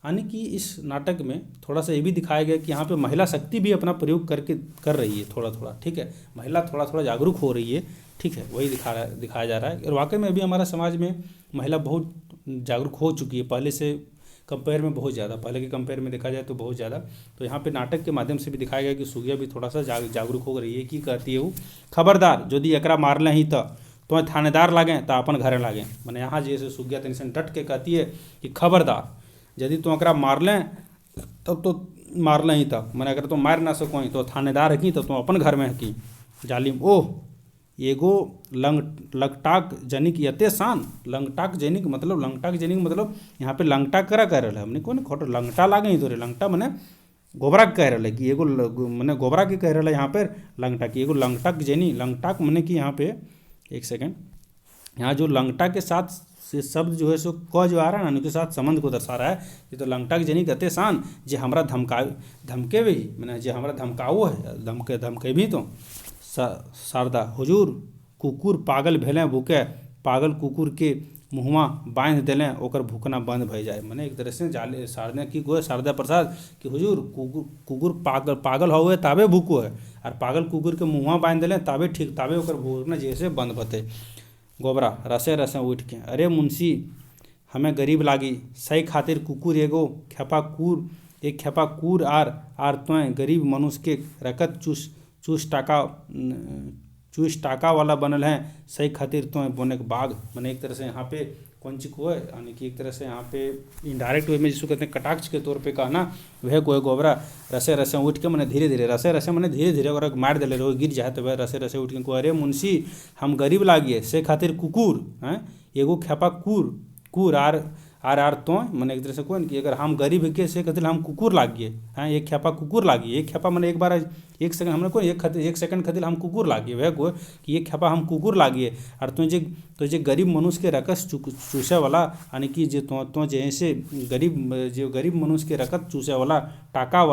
यानी कि इस नाटक में थोड़ा सा ये भी दिखाया गया कि यहाँ पे महिला शक्ति भी अपना प्रयोग कर रही है थोड़ा थोड़ा, ठीक है, महिला थोड़ा थोड़ा जागरूक हो रही है, ठीक है, वही दिखाया जा रहा है। और वाकई में अभी हमारा समाज में महिला बहुत जागरूक हो चुकी है, पहले से कंपेयर में बहुत ज़्यादा, पहले के कंपेयर में देखा जाए तो बहुत ज़्यादा। तो यहाँ पे नाटक के माध्यम से भी दिखाया गया कि सुगिया भी थोड़ा सा जागरूक हो रही है। कि कहती है वो, खबरदार यदि एकरा मारले ही तो थानेदार लागें तो अपन घरे लागें। मैंने यहाँ जैसे सुगिया तनिसन डट के कहती है कि खबरदार यदि तू एकरा मारलें तब तो मारलें ही तब, मैंने अगर तुम मार ना सको तो थानेदार है कि तो तुम अपन घर में है कि। जालिम ओह एगो लंगटाक जनिक यते शान, लंगटाक जनिक मतलब यहाँ पे लंगटा करा कह रहा है, हमने कौन खोट लंगटा लागे तो रे, लंगटा मैंने गोबरा कह रहा है कि एगो मैंने गोबरा के कह रहा है यहाँ पर लंगटा की एगो लंगटाक जनी, लंगटाक मैंने कि यहाँ पे एक सेकेंड, यहाँ जो लंगटा के साथ से शब्द जो है सो क जो आ रहा है ना उनके साथ संबंध को दर्शा रहा है। ये तो लंगटाक जनी कहते शान जे हमरा धमके भी मैंने जे हमरा धमकाओ है धमके भी तो शारदा हुजूर कुकुर पागल भेलें भूखे, पागल कुकुर के मुँहवा बांध देलें ओकर भूखना बंद भय जाए। मैंने एक तरह से शारदा की को है शारदा प्रसाद कि हुजूर कुकुर पागल हो ताबे भूको है, और पागल कुकुर के मुँहवा बांध देलें ताबे ठीक ताबे ओकर भूखना जैसे बंद बते। गोबरा रसे रसे उठ के, अरे मुंशी हमें गरीब लागी, सही खातिर कुकुर एगो खेपा कूर आर तोय गरीब मनुष्य के रकत चूस टाका वाला बनल है, सही खातिर तो बोने के बाग। मैंने एक तरह से यहाँ पे कौन सी को है यानी कि एक तरह से यहाँ पे इनडायरेक्ट वे में जिसको कहते हैं कटाक्ष के तौर पे कहना वह को है गोबरा रसे रसे उठ के मैंने धीरे धीरे रसे रसे मैंने धीरे धीरे अगर मार दिले रहो गिर जाए तो वह रसे रसे उठ के को, अरे मुंशी हम गरीब लागिए से खातिर कुकुर हैं एगो खेपा कूर आर तो मैंने एक तरह से कौन कि अगर हम गरीब के से खातिर हम कुकुर लागिए हैं, एक खेपा कुकुर लागिए, एक खेपा मैंने एक बार एक सेकंड हमने को एक सेकंड खातिर हम कुकुर लागिए वह को कि एक खेपा हम कुकुर लागिए, और तुझे गरीब मनुष्य के रकस चूसे वाला यानी कि जे तो जैसे गरीब मनुष्य के रकत चूसे वाला टाका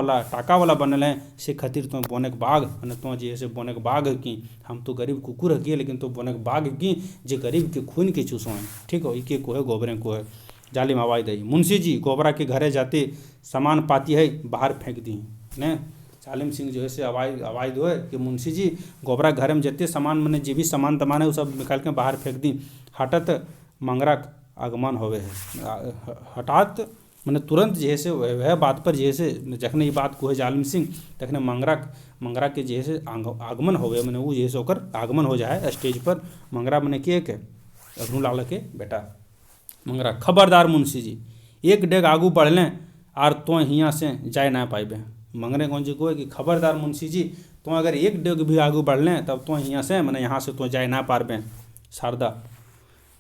वाला बनल है से खातिर तो बोने के बाग मैंने तो जैसे बोने के बाग की हम तो गरीब कुकुर है लेकिन तो बोने के बाग की जे गरीब के खून के चूसो हैं, ठीक है, इके को है गोबरे को है। जालिम आवाज़ दी, मुंशी जी गोबरा के घरे जाते सामान पाती है बाहर फेंक दी ने। जालिम सिंह जो है से आवाज़ दो है कि मुंशी जी गोबरा घर में जाते सामान मैंने जो भी सामान तमान है वो सब निकाल के बाहर फेंक दी। हटत मंगरा आगमन होवे है, हठात मैंने तुरंत जैसे वह बात पर जैसे जखने ये बात को है जालिम सिंह तखने मंगरा के जैसे आगमन होवे मैंने वो जैसे होकर आगमन हो जाए स्टेज पर। मंगरा मैंने के अग्नू लाल के बेटा मंगरा, खबरदार मुंशी जी एक डेग आगू बढ़ लें आर तो हियाँ से जाए ना पाइबे। मंगरे कौन जी को है कि खबरदार मुंशी जी तो अगर एक डेग भी आगू बढ़ लें तब तो हियाँ से मैंने यहाँ से तो जाए ना पारबे। शारदा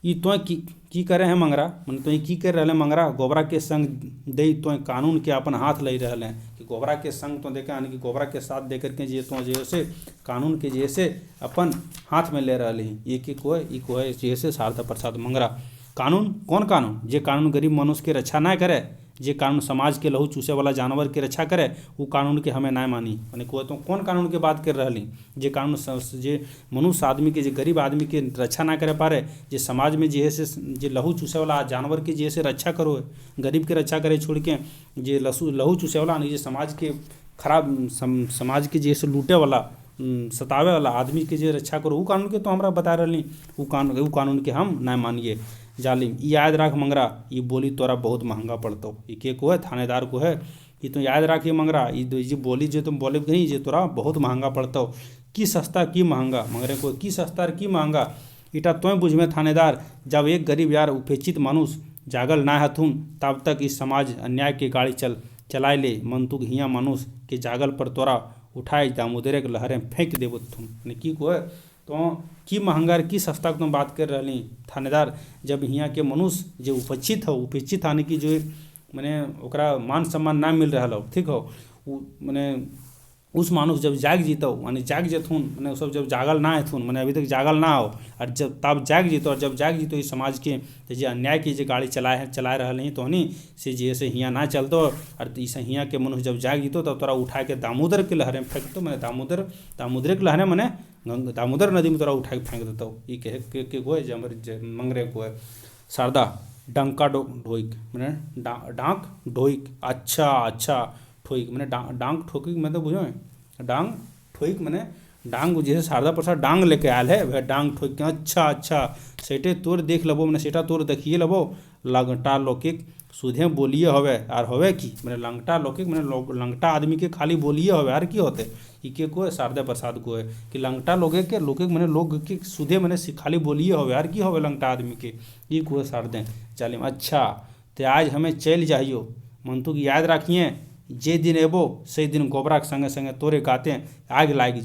ई तो की करे हैं मंगरा मैंने तो की कर रहे मंगरा गोबरा के संग दे तो कानून के अपन हाथ ले रहे हैं कि गोबरा के संग तो देखे यानी कि गोबरा के साथ दे करके जे तो जैसे कानून के जैसे अपन हाथ में ले रहे हैं। ये को है जैसे शारदा प्रसाद मंगरा, कानून कौन कानून जे कानून गरीब मनुष्य के रक्षा ना करे, जे कानून समाज के लहू चूसे वाला जानवर के रक्षा करे वो कानून के हमें ना मानी। मैंने को तो कौन कानून के बात कर रही जे कानून जे मनुष्य आदमी के जे गरीब आदमी के रक्षा ना करे पारे, जे समाज में जैसे जे लहू चूसे वाला जानवर के जैसे रक्षा करो गरीब के रक्षा करे छोड़ के जे लहू चूसे वाला जे समाज के खराब समाज के जैसे लूटे वाला सतावे वाला आदमी के जे रक्षा करो वो कानून के तो हमरा बता रही वो कानून के हम ना मानिए। जालिम याद रख मंगरा ये बोली तोरा बहुत महंगा पड़तो। ये के को है थानेदार को है ये तो याद रखिए मंगरा, ये जो बोली जो तुम बोले नहीं जे तोरा बहुत महंगा पड़ता हो, की सस्ता की महंगा मंगरे को, की सस्ता और की महंगा इटा तो बुझमे थानेदार। जब एक गरीब यार उपेक्षित मानुष जागल ना हथुन तब तक इस समाज अन्याय के गाड़ी चलाए ले मंतुक हिया मानुष के जागल पर तोरा उठाए दामोदरे के लहरें फेंक देबो तुम की को है तो की महंगा की सस्ता तुम बात कर रही थानेदार। जब हियाँ के मनुष्य जो उपेक्षित आने की जो मैंने ओकरा मान सम्मान ना मिल रहा हो, ठीक हो, मैंने उस मानुष जब जाग जीतो माने जाग जेथुन मैंने सब जब जागल ना हेथुन मैंने अभी तक जागल ना हो और जब तब जाग जीतो, और जब जाग जीतो इस समाज के जो अन्याय की जो गाड़ी चला रहा नहीं तो हनी से जैसे हियाँ ना चलतो, और इस हियाँ के मनुष्य जब जाग जीतो तब तोरा उठा के दामोदर के लहरें फेंक दो, मैंने दामोदर के लहरें मैंने दामोदर नदी में तोरा उठा के फेंक देता हूँ। ये के को है जमर मंगरे को है शारदा डंका ढोइक मैंने डांक ढोइक अच्छा ठोइक मैंने डांग ठोकिक मतलब बुझो डांग ठोइक मैंने डांग जैसे शारदा प्रसाद डांग लेके आयल है वह डांग ठोक के अच्छा सेटे तोर देख लबो मैंने सेटा तोर देखिए लबो लंगटा लौकिक सुधे बोलिए हवे आर हवे की मैंने लंगटा लौकिक मैंने लंगटा आदमी के खाली बोलिए हवे आर की होते इके को है शारदा प्रसाद को है कि लंगटा लौकिक मैंने लोग के सुधे मैंने खाली बोलिए हवे आर की हवे लंगटा आदमी के ये को है शारदे जालिम। अच्छा तो आज हमें चल जाइयो मंतु की याद रखिए जे दिन एबो से दिन गोबरा के संगे संगे तोरे गाते आग लाग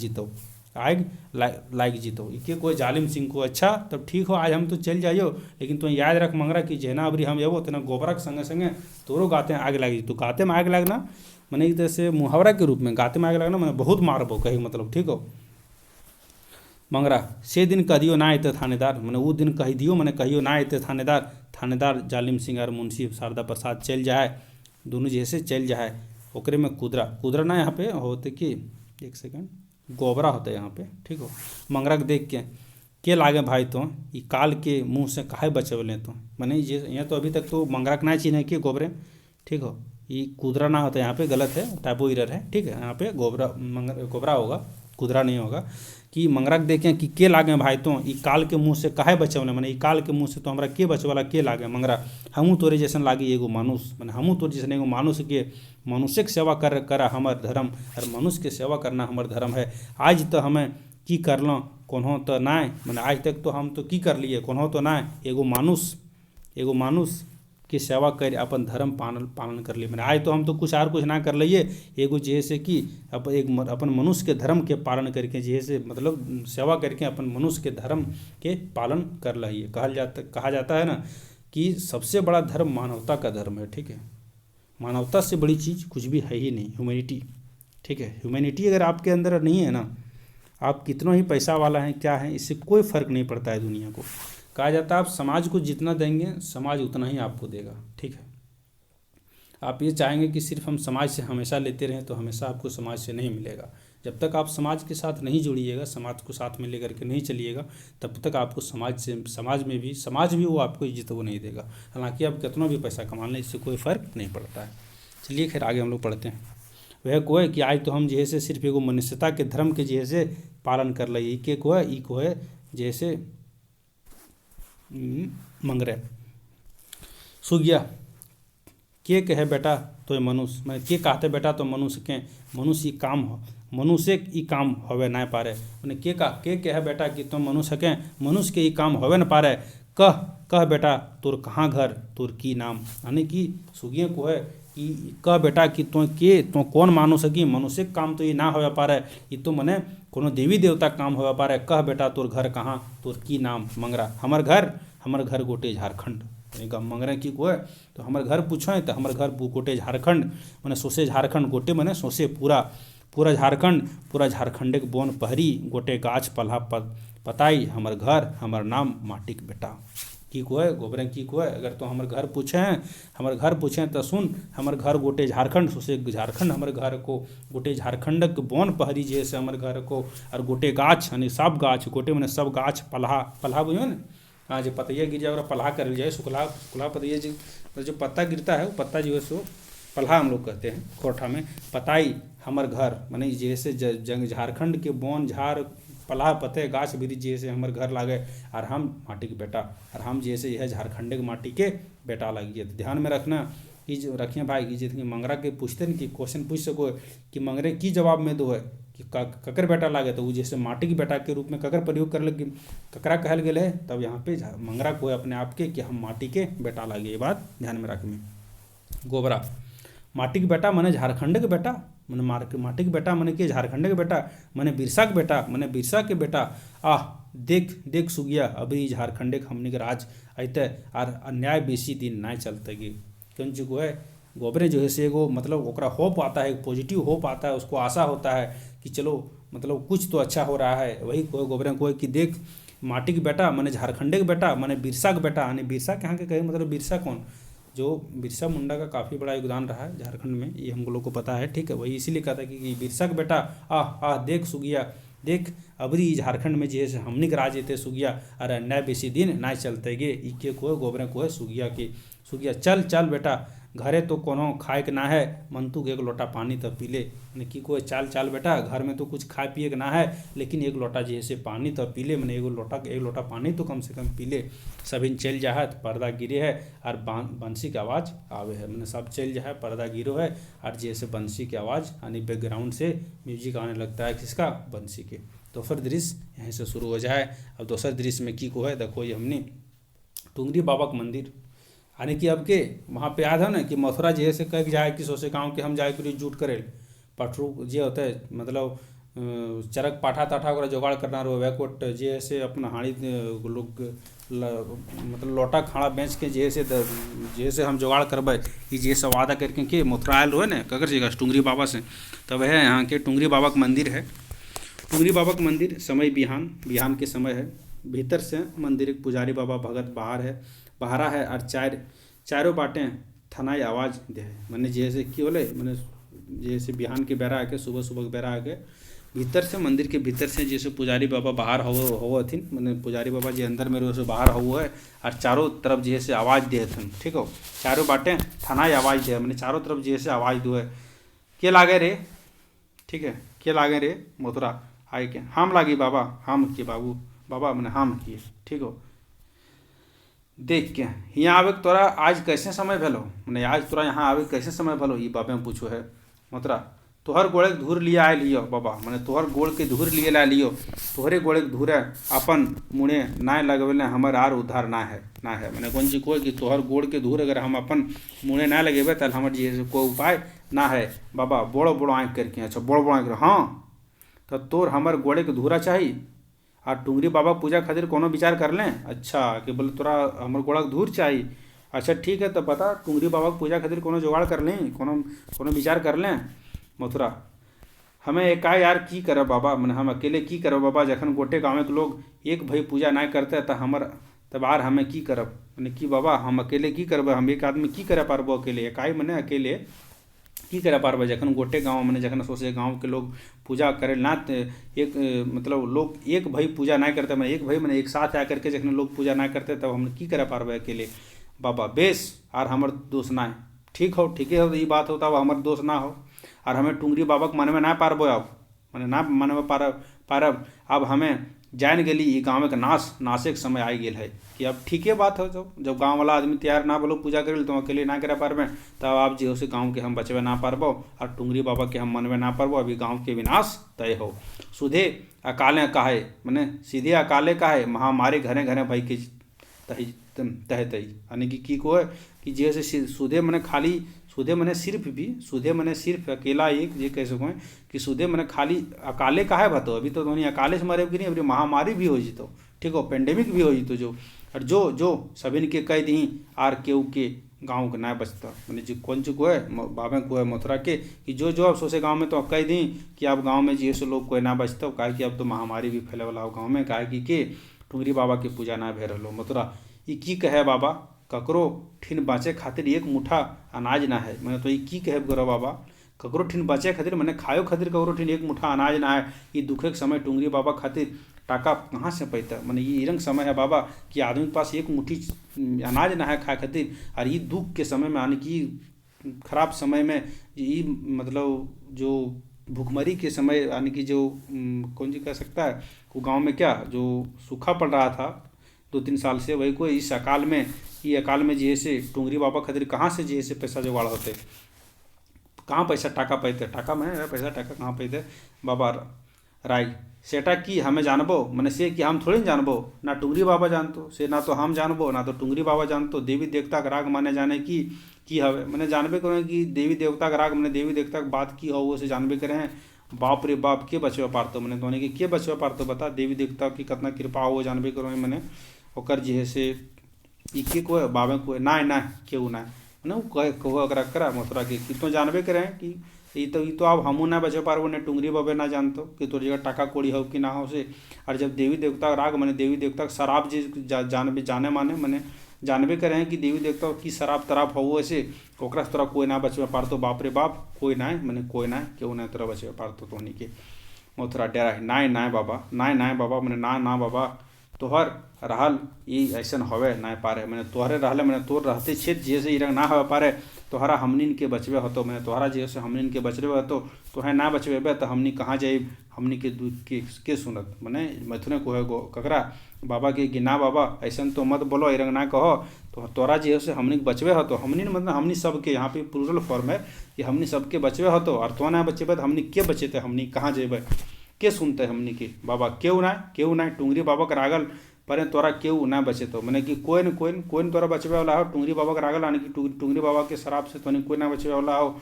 जीतो इके कोई जालिम सिंह को। अच्छा तब ठीक हो आज हम तो चल जाइयो लेकिन तो याद रख मंगरा कि जेना अबरी हम एबो तना गोबरा के संगे संगे तोरो गाते आग लाग जीतो। गाते में आग लगना मैंने एक तरह से मुहावरा के रूप में गाते में आग लगना मैंने बहुत मारबो कही मतलब ठीक हो मंगरा से दिन कह दियो ना आते थानेदार मैंने वो दिन कह दियो मैंने कहियो ना आते थानेदार जालिम सिंह और मुंशी शारदा प्रसाद चल जाए दोनों जैसे चल जाए ओकरे में कुदरा ना यहाँ पे होते कि एक सेकंड गोबरा होता है यहाँ पे ठीक हो। मंगरा के देख के लागे भाई तो ये काल के मुंह से काहे बचवले तो मैंने ये यहाँ तो अभी तक तो मंगरा के ना चिन्ह कि गोबरे ठीक हो ये कुदरा ना होता है यहाँ पे गलत है टाइपो एरर है ठीक है यहाँ पे गोबरा होगा कुदरा नहीं होगा कि मंगरा के देखें कि के लागे भाई तो ई काल के मुँह से काहे बचवले मैंने ई काल के मुँह से तो हमरा के बचवाला के लागे मंगरा हमू तोरे जैसन लागी एगो मानुष मैंने हमू तोरे जैसन एगो मानुष के मनुष्य के सेवा करा हमर धर्म और मनुष्य के सेवा करना हमर धर्म है। आज तो हमें की करलों कोनो तो ना मैंने आज तक तो हम तो की कर लिए कोनो तो ना एगो मानुष की सेवा कर अपन धर्म पालन कर लिए मैंने आज तो हम तो कुछ ना कर लिए एगो जैसे कि अपन मनुष्य के धर्म के पालन करके जैसे मतलब सेवा करके अपन मनुष्य के धर्म के पालन कर लिए। कहा जाता है ना कि सबसे बड़ा धर्म मानवता का धर्म है ठीक है। मानवता से बड़ी चीज़ कुछ भी है ही नहीं ह्यूमैनिटी ठीक है। ह्यूमैनिटी अगर आपके अंदर नहीं है ना आप कितना ही पैसा वाला हैं क्या है इससे कोई फ़र्क नहीं पड़ता है दुनिया को। कहा जाता है आप समाज को जितना देंगे समाज उतना ही आपको देगा ठीक है। आप ये चाहेंगे कि सिर्फ हम समाज से हमेशा लेते रहें तो हमेशा आपको समाज से नहीं मिलेगा। जब तक आप समाज के साथ नहीं जुड़िएगा समाज को साथ में लेकर के नहीं चलिएगा तब तक आपको समाज भी वो आपको इज्जत वो नहीं देगा। हालांकि आप कितना भी पैसा कमा लें इससे कोई फ़र्क नहीं पड़ता है। चलिए खैर आगे हम लोग पढ़ते हैं। वह को है कि आज तो हम जैसे सिर्फ एगो मनुष्यता के धर्म के जैसे पालन कर लिए के को है जैसे मंगरे सुगिया के कहे बेटा तो मनुष्य मैंने के कहते बेटा तो मनुष्य ई काम होवे ना पारे मैंने के कहे बेटा कि तुम मनुष्य के मनुष्य के ई काम होवे न पारे कह बेटा तोर कहाँ घर तोर की नाम यानी कि सुगिया को है कि कह बेटा कि तो कौन मानुष है कि मनुष्य काम तो ये ना होवे पारे ये तो मने कोनो देवी देवता काम होवे पारे। कह बेटा तोर घर कहाँ तोर की नाम मंगरा हमर घर गोटे झारखंड मंगरा की को है तो हमर घर पूछो तो हमर घर गोटे झारखंड मैंने सोसे झारखंड गोटे मैंने सोसे पूरा झारखंड के बोन पहरी गोटे गाछ पल्हा पताई हमर घर हमर नाम माटिक बेटा की को है गोबरे की को है। अगर तो हमर घर पूछें तो सुन हमर घर गोटे झारखंड सोसे झारखंड हमर घर को गोटे झारखंड के बोन पहरी जैसे हमर घर को और गोटे गाछ यानी सब गाछ गोटे मैंने सब गाछ पल्हा बुझो ना हाँ जो पतैया गिर जाए पल्हा कर जाए सुखला पतैया जो पत्ता गिरता है वो पत्ता जो है सो पल्हा हम लोग कहते हैं कोठा में पताई हमर घर माने जैसे झारखंड के बोन झार पल्हा पते गाछ वृक्ष जैसे हमर घर लागे और हम माटी के बेटा और हम जैसे यह झारखंड के माटी के बेटा लगिए। तो ध्यान में रखना कि जो रखिए भाई कि जितनी मंगरा के पूछते न कि क्वेश्चन पूछ सको कि मंगरे की जवाब में दो है कि ककर बेटा लागे, तो वो जैसे माटी के बेटा के रूप में ककर प्रयोग कर लगे, ककरा कहल गए है, तब यहाँ पे मंगरा को अपने आप के कि हम माटी के बेटा लागे। ये बात ध्यान में रख में। गोबरा माटी के बेटा मने झारखंड के बेटा, मने माटी के बेटा मने कि झारखंड के बेटा, मने बिरसा के बेटा, मने बिरसा के बेटा। आह देख देख सुगिया अभी झारखंड के हमने के राज अते और अन्याय बेसी दिन ना चलते गे। क्यों चुको है गोबरे जो है से एगो मतलब ओकरा होप आता है, पॉजिटिव होप आता है, उसको आशा होता है कि चलो मतलब कुछ तो अच्छा हो रहा है। वही कोई गोबरे कोई कि देख माटी के बेटा मने झारखंड के बेटा, मने बिरसा के बेटा, यानी बिरसा के यहाँ के कहे मतलब बिरसा कौन, जो बिरसा मुंडा का काफ़ी बड़ा योगदान रहा है झारखंड में, ये हम लोग को पता है। ठीक है, वही इसीलिए कहा था कि बिरसा का बेटा आह आह देख सुगिया देख अबरी झारखंड में जे हमनी के राज एते सुगिया अरे अन्याय बेसी दिन ना चलते गे। इके कोय गोबरे कोय सुगिया के सुगिया चल चल बेटा घरे तो कोनो खाए के ना है, मंतु के एक लोटा पानी तो पी ले। मैंने कि कोई चाल चाल बेटा घर में तो कुछ खाए पिए के ना है, लेकिन एक लोटा जैसे पानी तो पी ले, मैंने एक लोटा पानी तो कम से कम पी ले। सभी चल जा है पर्दा गिरे है और बंसी के आवाज़ आवे है, मैंने सब चल जा है पर्दा गिरो है और जैसे बंसी की आवाज़ यानी बैकग्राउंड से म्यूजिक आने लगता है किसका, बंसी के। तो फिर दृश्य यहीं से शुरू हो जाए। अब दूसर दृश्य में की को है देखो, ये हमने टुंगरी बाबा का मंदिर यानी कि अब के वहाँ पे याद है ना कि मथुरा जे से कह जाए कि सोसे गाँव के हम जाए के जुट करे पटरू जे होता है मतलब चरक पाठा ताठा ओकरा जोगाड़ करना रहो वैकोट जे से अपना हाड़ी लोग मतलब लोटा खाड़ा बेच के जे से हम जोगाड़ करबे कि जे से वादा करके के मथुरा आयल रहे ना ककर जगह टुंगरी बाबा से। तब है यहाँ के टुंगरी बाबा का मंदिर है। टुंगरी बाबा का मंदिर समय बिहान के समय है। भीतर से मंदिर एक पुजारी बाबा भगत बहारा है और चारों बाटें थनाई आवाज़ दे है, मैंने जैसे कि बोले मैंने जैसे बिहान के बेरा आके सुबह के बेरा आके भीतर से मंदिर के भीतर से जैसे पुजारी बाबा बाहर हो हथिन, मैंने पुजारी बाबा जी अंदर में रोज बाहर हो है और चारों तरफ जैसे आवाज़ दे हथिन। ठीक हो, चारों बाटें थनाई आवाज़ दे, मैंने चारों तरफ जैसे आवाज़ दो है के लागे रे। ठीक है, के लागे रे मथुरा आए के हम लागी बाबा हम के बाबू बाबा मैंने हम किए। ठीक हो, देख के यहाँ आवे तोरा आज कैसे समय भेलो, मैंने आज तोरा यहाँ आवे कैसे समय भेलो, ये बाबा में पूछो है मथुरा। तोहर गोड़े के धूर लिया आए लियो बाबा, मैंने तोहर गोड़ के धूर लिए ला लियो, तोहरे गोड़े के धूर अपन मुँहे ना लगेले हमर आर उद्धार ना है मैंने कौन चीज कोई कि तोहर गोड़ के धूर अगर हम अपन मुँहे ना लगेबे तो हमार जी कोई उपाय ना है बाबा। बड़ो बड़ो आँख करके, अच्छा बड़ो बड़ो आँख, हाँ तो तोर हमर गोड़े के धूरा चाहिए और टुंगरी बाबा पूजा खातिर कोनो विचार कर लें। अच्छा कि बोले तोरा हमर गोड़ा के धूर चाहिए, अच्छा ठीक है तो पता टुंगरी बाबा के पूजा खातिर कोनो जुगाड़ कर लें, कोनो विचार कर लें। मथुरा हमें एका यार की करे बाबा, मैंने हम अकेले की करे बाबा, जखन गोटे गाँव के लोग एक भाई पूजा नहीं करते तो हमर तबार हमें की करब, मैंने कि बाबा हम अकेले की करब, हम एक आदमी की करे पारबो अकेले, एकाई मैंने अकेले की करे पारबे। जखन गोटे गाँव मैंने जखन सोचे गाँव के लोग पूजा करे ना एक मतलब लोग एक भाई पूजा नहीं करते, मैं एक भाई मैंने एक साथ आकर के जखन लोग पूजा नहीं करते तब हम की करे पारबे अकेले बाबा। बेस और हमर दोष ना है, ठीक हो ठीके हो ये बात होता अब हमर दोष ना हो और हमें टुंगरी बाबा के मनवे ना पारबो, अब मैंने ना मनवे पारब अब हमें जान गेली ये गाँव के नाशे के समय आई गेल है कि अब ठीके बात हो। जब गाँव वाला आदमी तैयार ना बोलो पूजा करे तो अकेले ना करे पारबे, तब आप जी से गाँव के हम बचवे ना पारबो और टुंगरी बाबा के हम मनवे ना पारबो, अभी गाँव के विनाश तय हो। सुधे अकाले काहे मैंने सीधे अकाले काहे महामारी घरे घरे भाई के तह यानी कि को है कि जैसे सुधे मैंने खाली सुधे मैंने सिर्फ अकेला एक ये कह सको कि सुधे मैंने खाली अकाले काहे बतो, अभी तो धोनी अकाले से मरे कि नहीं, अभी महामारी भी हो जितो। ठीक हो, पेंडेमिक भी हो जितो जो और जो सभी के कह दी आर के गाँव के ना बचता, मैंने जो कौन को है बाबा को है मथुरा के कि जो अब सोचे गाँव में तो अब कह दी कि अब गाँव में जैसे लोग कोई ना बचता काहे कि अब तो महामारी भी फैले वाला हो गाँव में, काहे कि के टुंगरी बाबा की पूजा ना भे रहो। मथुरा ये की कहे बाबा ककरो ठिन बाँचे खातिर एक मुठा अनाज ना है, मैंने तो ये की कहे करो बाबा ककरो ठिन बचे खातिर मैंने खायो खातिर ककरो ठिन एक मुठा अनाज ना है। ये दुखे के समय टुंगरी बाबा खातिर टाका कहाँ से पैता, मैंने ये रंग समय है बाबा कि आदमी के पास एक मुट्ठी अनाज ना है खाए खातिर, और ये दुख के समय में यानी कि खराब समय में ये मतलब जो भूखमरी के समय यानी कि जो कौन जी कह सकता है वो गाँव में क्या जो सूखा पड़ रहा था 2-3 साल से वही कोई इस अकाल में, ये अकाल में जे से टुंगरी बाबा खातिर कहाँ से जे से पैसा जुगाड़ होते, कहाँ पैसा टाका पैते, टाका में पैसा टाका कहाँ पैते बाबा राय सेटा की हमें जानबो मैंने से कि हम थोड़ी जानबो, ना टुंगरी बाबा जानतो से, ना तो हम जानबो ना तो टुंगरी बाबा जानतो। देवी देवता का राग माने जाने की हवे मैंने जानबे करें कि देवी देवता का राग मैंने देवी देवता की बात की हो वो से जानबे करें हैं। बाप रे बाप के बचवा पारतो मैंने तो के बचवा पारतो बता, देवी देवता की कितना कृपा हो जानबे करो मैंने ओकर जे से के कोई बाबे कोई ना केहू ना मैंने कहो अगर करा मथुरा के कि तो जानबे करें कि ये तो अब हमू ना बचे पारबो ने टुंगरी बाबे ना जानतो कि तोर जगह टाका कोड़ी हो कि ना हो से। और जब देवी देवता का राग मैंने देवी देवता का शराब जी जाने माने मैंने जानबे करें कि देवी देवता की शराब तराब हो ऐसे ओकरा तोरा कोई ना बचवे पारतो, बाप रे बाप कोई ना मैंने कोई ना केहू ना तोरा बचवे पारतो तोहनी के। मथुरा डेरा ना बाबा ना बाबा मैंने ना बाबा तोहर रहल ये ऐसा हवे ना पारे मैंने तोहरे रहले मैंने तोर रहते क्षेत्र जैसे ई रंग ना हवे पारे तोहरा हमनिन के बचवे हतो मैंने तोहरा जैसे हमनिन के बचवे हतो तोहे ना बचवेबे तो हमनी कहाँ जाए हमनी के दूध के सुनत मैंने मैथुने कोहे गो ककरा बाबा के ना बाबा ऐसा तो मत बोलो ई रंग ना कहो तो तोरा जैसे हमनी के बचवे हतो हमनिन मतलब हमनी सबके यहाँ पे प्लूरल फॉर्म है कि हमनी सबके बचवे हतो और तो ना बचेबे तो हमनी के बचेते हमनी कहाँ जेबे के सुनते हमनी के बाबा केहू ना टुंगरी बाबा के रागल पर तोरा केहू ना बचे तो मैंने कि कोई न तोरा बचवे वाला हो टुंगरी बाबा के रागल आने की टुंगरी बाबा के शराब से तो कोई ना बचवे वाला हो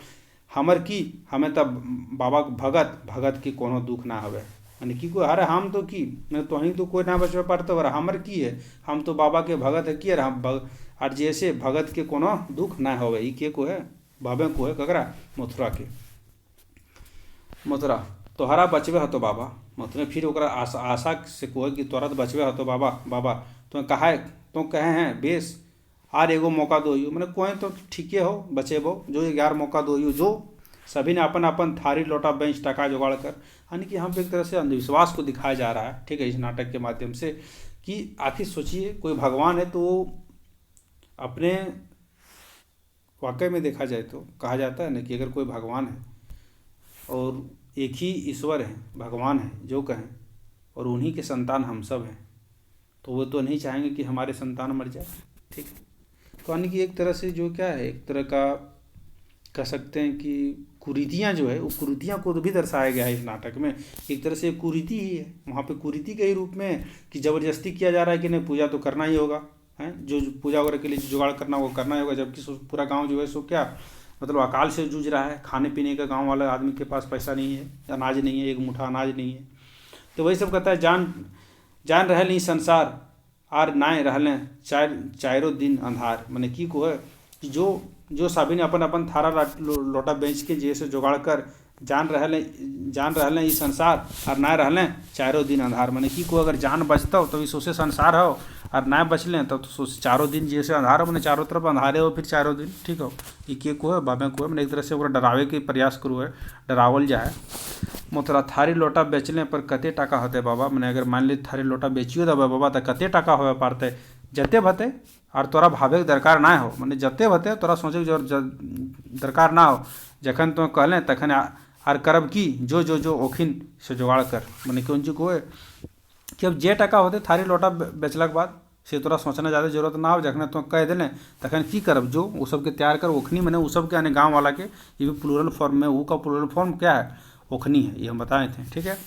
हमर की हमें तब बाबा भगत की कोनो दुख ना हवे मैंने की कोई अरे हम तो की मैं तो ही तो कोई ना बचवे पारतो और हमर की है हम तो बाबा के भगत है कि और जैसे भगत के कोनो दुख ना होवे ई के को है बाबे को है ककरा मथुरा के। मथुरा तोहरा बचवे हतो बाबा मतलब फिर ओकरा आशा से कोहे कि तोरा तो बचवे हतो बाबा तो कहे हैं बेस आर एगो मौका दो यू मैंने कोई तो ठीके हो बचेबो जो 11 मौका दो यू जो सभी ने अपन थारी लोटा बेंच टका जुगाड़ कर यानी कि यहाँ पे एक तरह से अंधविश्वास को दिखाया जा रहा है ठीक है इस नाटक के माध्यम से कि आखिर सोचिए कोई भगवान है तो अपने वाकई में देखा जाए तो कहा जाता है ना कि अगर कोई भगवान है और एक ही ईश्वर है भगवान है जो कहें और उन्हीं के संतान हम सब हैं तो वो तो नहीं चाहेंगे कि हमारे संतान मर जाए ठीक है। तो यानी कि एक तरह से जो क्या है एक तरह का कह सकते हैं कि कुरीतियाँ जो है वो कुरीतियाँ को भी दर्शाया गया है इस नाटक में एक तरह से कुरीति ही है वहाँ पे कुरीति के ही रूप में कि ज़बरदस्ती किया जा रहा है कि नहीं पूजा तो करना ही होगा है जो पूजा वगैरह के लिए जुगाड़ करना वो करना ही होगा जबकि पूरा गाँव जो है सो क्या मतलब अकाल से जूझ रहा है खाने पीने का गांव वाला आदमी के पास पैसा नहीं है अनाज नहीं है एक मुठ्ठा अनाज नहीं है तो वही सब कहता है जान रहे नहीं संसार आर नाय रहले चारों दिन अंधार मैंने की को है कि जो सभी ने अपन थारा लोटा बेच के जैसे जुगाड़ कर जान रहले ये संसार और ना रहले चारों दिन अंधार मैंने की को अगर जान बचता हो तो इस संसार हो और ना बचलें तो चारों दिन जैसे अंधार हो मैंने चारों तरफ अंधारे हो फिर चारों दिन ठीक हो ये के को है बाबे को है मैंने एक तरह से ओकरा डरावे के प्रयास करूँ है डरावल जाए। मोतरा थारी लोटा बेचलें पर कते टाका होते बाबा मैंने अगर मान ली थारी लोटा बेचियो दबे बाबा तो कते टाका होवे पारते जते भते और तोरा भावे दरकार ना हो मैंने जते भते तोरा सोचे दरकार ना हो जखन तो कहलें तखन आर करब की जो ओखिन से जुगाड़ कर मैंने कौन चीज को है कि अब जे टाका होते थारी लोटा बेचला के बाद से तोरा सोचना ज़्यादा जरूरत ना हो जखन तो कह दें तखन की करब जो वो सब के तैयार कर ओखनी मैंने वो सब के यानी गाँव वाला के ये भी प्लूरल फॉर्म में वो का प्लूरल फॉर्म क्या है ओखनी है ये हम बताए थे ठीक है।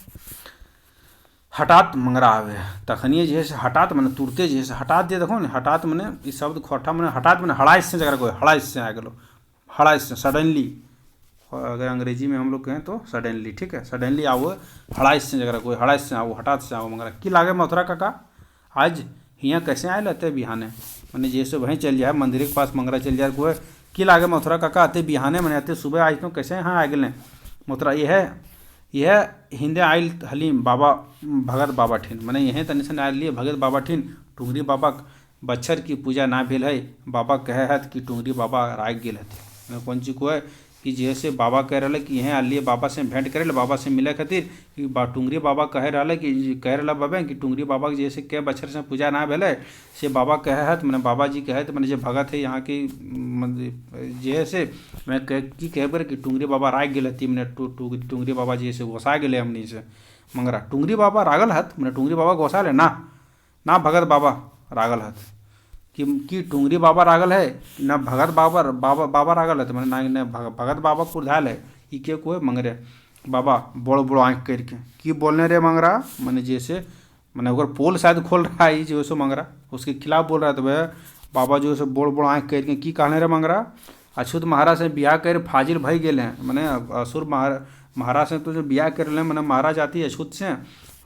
हटात मंगरा आवे तखनिए जो है हटात मैंने तुरते जो है हटात दिए देखो ना हटात मैंने इस शब्द खोटा मैंने हटात मैंने हड़ाइश से जगह कोई हड़ाइश से आ गलो हड़ाइश से सडनली अगर अंग्रेजी में हम लोग कहें तो सडनली ठीक है सडनली आओ हड़ाइश से जगह कोई हड़ाइश से आओ हटात से आओ मंगरा की लागे मथुरा काका आज हियाँ कैसे आए लेते बिहाने मैंने जैसे वहीं चल जाए मंदिर के पास मंगरा चल जाए कोई की लागे मथुरा काका आते बिहाने मैंने आते सुबह आज तो कैसे यहाँ आ गए मथुरा यह हिंदे आयल हलीम बाबा भगत बाबा ठीन मैंने यहीं तनि सन आयल लिए भगत बाबा ठीन टुंगरी बाबा बच्छर की पूजा ना भेल है बाबा कहे है कि टुंगरी बाबा राग गेल हथे कौन चीज को है कि जैसे बाबा कह रहा कि यहाँ आलिए बाबा से भेंट करे बाबा से मिले खातिर कि टुंगरी बाबा कह रहा कि कह रहा बाबे कि टुंगरी बाबा के जैसे के बच्छर से पूजा ना भेले से बाबा कहे है तो मैंने बाबा जी कहे तो मैंने जो भगत है यहाँ की जैसे मैं कह बर कि टुंगरी बाबा राग गेल हती मैंने टुंगरी बाबा जी से घोसा गए हमनी से मंगरा टुंगरी बाबा रागल हत मैंने टुंगरी बाबा घोसा ले ना भगत बाबा रागल हत कि टुंगरी बाबा रागल है न भगत बाबा बाबा बाबा रागल है मैंने ना भगत बाबा कुर्धाल है ई के कोई मंगरे बाबा बड़ो बड़ो आँख करके कि बोलने रे मंगरा मैंने जैसे मैंने अगर पोल शायद खोल रहा है जो सो मंगरा उसके खिलाफ बोल रहा था वह बाबा जो है बड़ बड़ आँख करके की कहने रे मंगरा अछूत महाराज से बियाह कर फाजिल भई गेल हैं मैंने असुर महाराज से तो जो बियाह कर ले मैंने महाराज आती अछूत से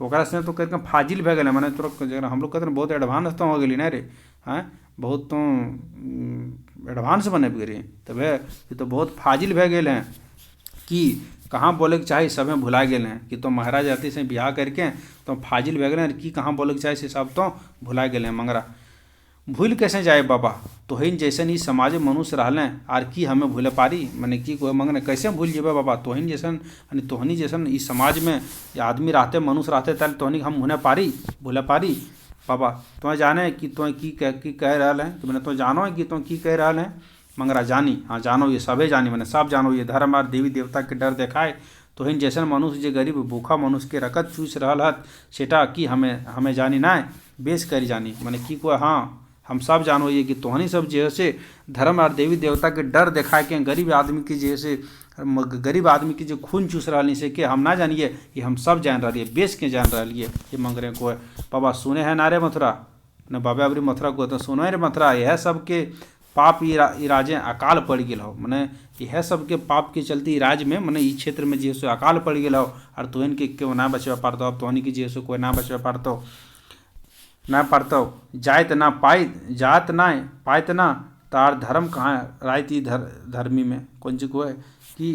ओकरा से तो करके फाजिल भे गए मैंने तो हम लोग कहते हैं बहुत एडवांस तो हो गई ना रे हाँ बहुत तो एडवांस बने गए तब ये तो बहुत फाजिल भे गए हैं कि कहाँ बोले के चाहे सब में भुला गए हैं कि तो महाराज आती से बियाह करके तो फाजिल भे गए कि कहाँ बोले के चाहे से सब तो भुला गए हैं मंगरा भूल कैसे जाए बाबा तोहिन जैसन ही समाज में मनुष्य रहलें आर की हमें भूले पारी मैंने की कोई मंगने कैसे भूल जेबे बाबा तोहिन जैसन तोहनी जैसन इस समाज में आदमी रहते मनुष्य रहते तल तोहनी हम भूले पारी बाबा तुम्हें जाने कि तुम्हें की कह रहा है तो मैंने तो जानो है कि तुम की कह रहा है मंगरा जानी हाँ जानो ये सबे जानी मैंने सब जानो ये धर्म और देवी देवता के डर देखाए तोहिन जैसन मनुष्य जो गरीब भूखा मनुष्य के रकत चूस रहा हत सेटा कि हमें जानी ना बेस करी जानी मैंने की कोई हाँ हम सब जानो ये कि तोहनी सब जैसे धर्म और देवी देवता के डर देखा के गरीब आदमी की जैसे गरीब आदमी की जो खून चूस रहा से कि हम ना जानिए ये हम सब जान रही है बेच के जान रही है ये मंग रहे को बाबा सुने हैं नारे मथुरा न बाबा अबरी मथुरा को तो सुनो रे मथुरा यह सब के पाप राजे अकाल पड़ गए हो मैंने यह सब के पाप के चलते राज्य में मैंने इस क्षेत्र में जैसे अकाल पड़ गए हो और तोहन के क्यों ना बचवा पारतो अब तोहनी की जैसे कोई ना बचवा पारतो ना पारतो जात ना पाइत जात ना पाइत ना तार धर्म कहाँ रायती धर्मी में कौन सी को है कि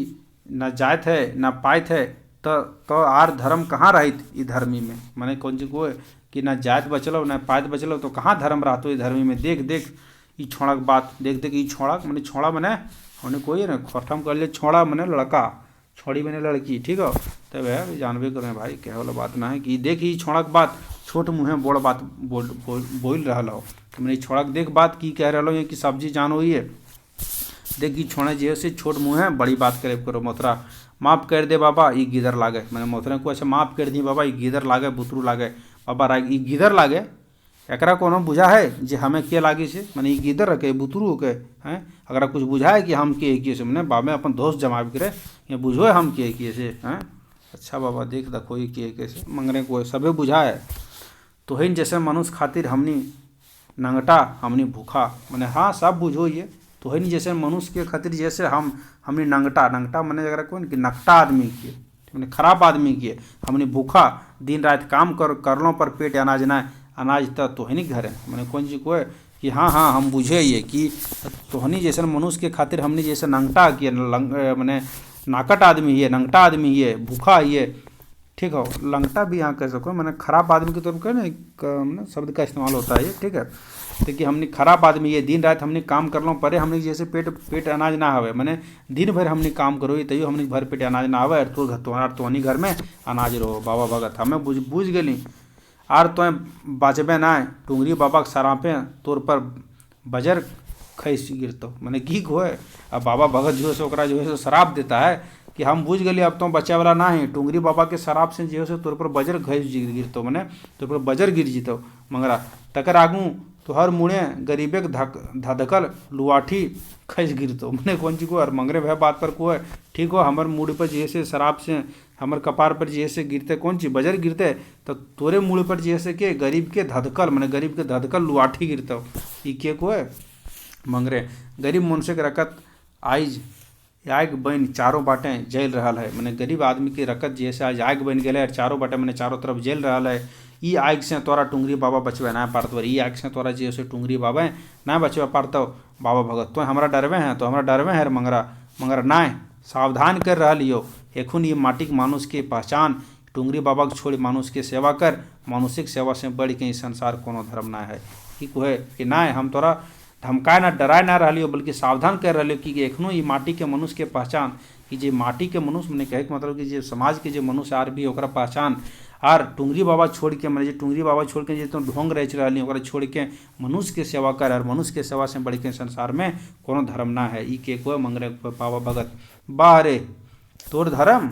न जात है न पाइत है तो आर धर्म कहाँ रहित ई धर्मी में मैंने कौन सी को है कि न जात बचलो न पाइत बचलो तो कहाँ धर्म रहतो ई धर्मी में देख ई छोड़ा के बात देख ई छोड़ा मैंने छोड़ा मैंने हमने कोई ना खत्म कर लिया छोड़ा मैंने लड़का छोड़ी मैंने लड़की ठीक है तब है जानबे करें भाई क्या वाला बात ना है कि देख ई छोड़ा के बात छोट मुँह बड़ बात बोल रहा हो मैंने छोड़ा देख बात की कह रहा हो कि सब्जी जानो ही है देख ई छोड़ा जैसे छोट मुँह है बड़ी बात करे करो मथुरा माफ़ कर दे बाबा ई गिदर लागे मैंने मथुरा को अच्छा माफ़ कर दी बाबा ई गिदर लागे बुतरू लागे बाबा ई गिदर लागे एकरा कोनो बुझा है जे हमें के लागी से मैंने ई गिदर रखे बुतरू के हैं अगर कुछ बुझा है कि हम के किए से मैंने बाबा अपन दोस्त जमा करे ये बुझो है हम के किए से हैं अच्छा बाबा देख देखो ये के कैसे मंगने को सबे बुझा है तोहिन जैसे मनुष्य खातिर हमनी नंगटा हमनी भूखा मैंने हाँ सब बुझो ये तोहिन जैसे मनुष्य के खातिर जैसे हमनी नंगटा मैंने अगर कौन कि नकटा आदमी किए मैंने खराब आदमी किए हमनी भूखा दिन रात काम करलों पर पेट अनाज तोहनी घर है मैंने कौन जी को है कि हाँ हम बुझे ये कि तोहनी जैसे मनुष्य के खातिर हमने जैसे नंगटा किए मैंने नाकट आदमी है नंगटा आदमी है भूखा है ठीक है लंगटा भी यहाँ कह सको मैंने खराब आदमी के तौर पर ना शब्द का इस्तेमाल होता है ये ठीक है देखिए हमने खराब आदमी ये दिन रात हमने काम कर लो परे हमने जैसे पेट अनाज ना आवे मैंने दिन भर हमने काम करो ये तैयो हमने भर पेट अनाज ना आवे तोहनी घर में अनाज रहो बाबा भगत हमें बुझ गली आर तो बाजबे ना टुंगरी बाबा के सरापे तोर पर बजर खैस गिरतो मैंने की हो है अब बाबा भगत जो है ओकरा जो है शराब देता है कि हम बुझ गए अब तो बच्चा वाला ना है टुंगरी बाबा के शराब से जो है तोर पर बजर घस गिरतो मैंने तोर पर बजर गिर जीतो मंगरा तकर आगू तो हर मुड़े गरीबे धधकल लुआठी खस गिरतो मैंने कौन ची को और मंगरे भय बात पर को है ठीक हो हमार मुड़ पर जैसे शराब से हमार कपार पर जैसे गिरते कौन ची बजर गिरते तो तोरे मुड़ पर जैसे के गरीब के धधकल मैंने गरीब के धधकल लुआठी गिरतो ई के को है मंगरे गरीब मनुष्य के रकत आइज आग बन चारों बाटे जल रहा है मैंने गरीब आदमी की रकत जैसे आज आग बन गए और चारों बाटे मैंने चारों तरफ जल रहा है ई आग से तोरा टुंगरी बाबा बचवे ना पारत ई आग से तोरा जैसे टुंगरी बाबा ना बचवा पारतो बाबा भगत तो हमारा डरवे हैं तो हमारा डरवे है मंगरा ना सावधान कर रहा लियो एखुन ये माटी के मानुष के पहचान टुंगरी बाबा के छोड़ मानुष के सेवा कर मानुषिक सेवा से बढ़ के संसार कोनो धर्म ना है कि कहे कि ना हम तोरा धमकाए ना डराए ना रही बल्कि सावधान कर रही कि एखनो ये माटी के मनुष्य के पहचान कि जे माटी के मनुष्य मैंने कहे के मतलब कि जे समाज के जो मनुष्य आर भी ओकरा पहचान आर टुंगरी बाबा छोड़ के मैंने टुंगरी बाबा छोड़ के जो ढोंग रह रही ओकरा छोड़ के मनुष्य के सेवा कर और मनुष्य के सेवा से बढ़ के संसार में कोनो धर्म ना है ई के को मंगरे बाबा भगत बाहरे तोर धर्म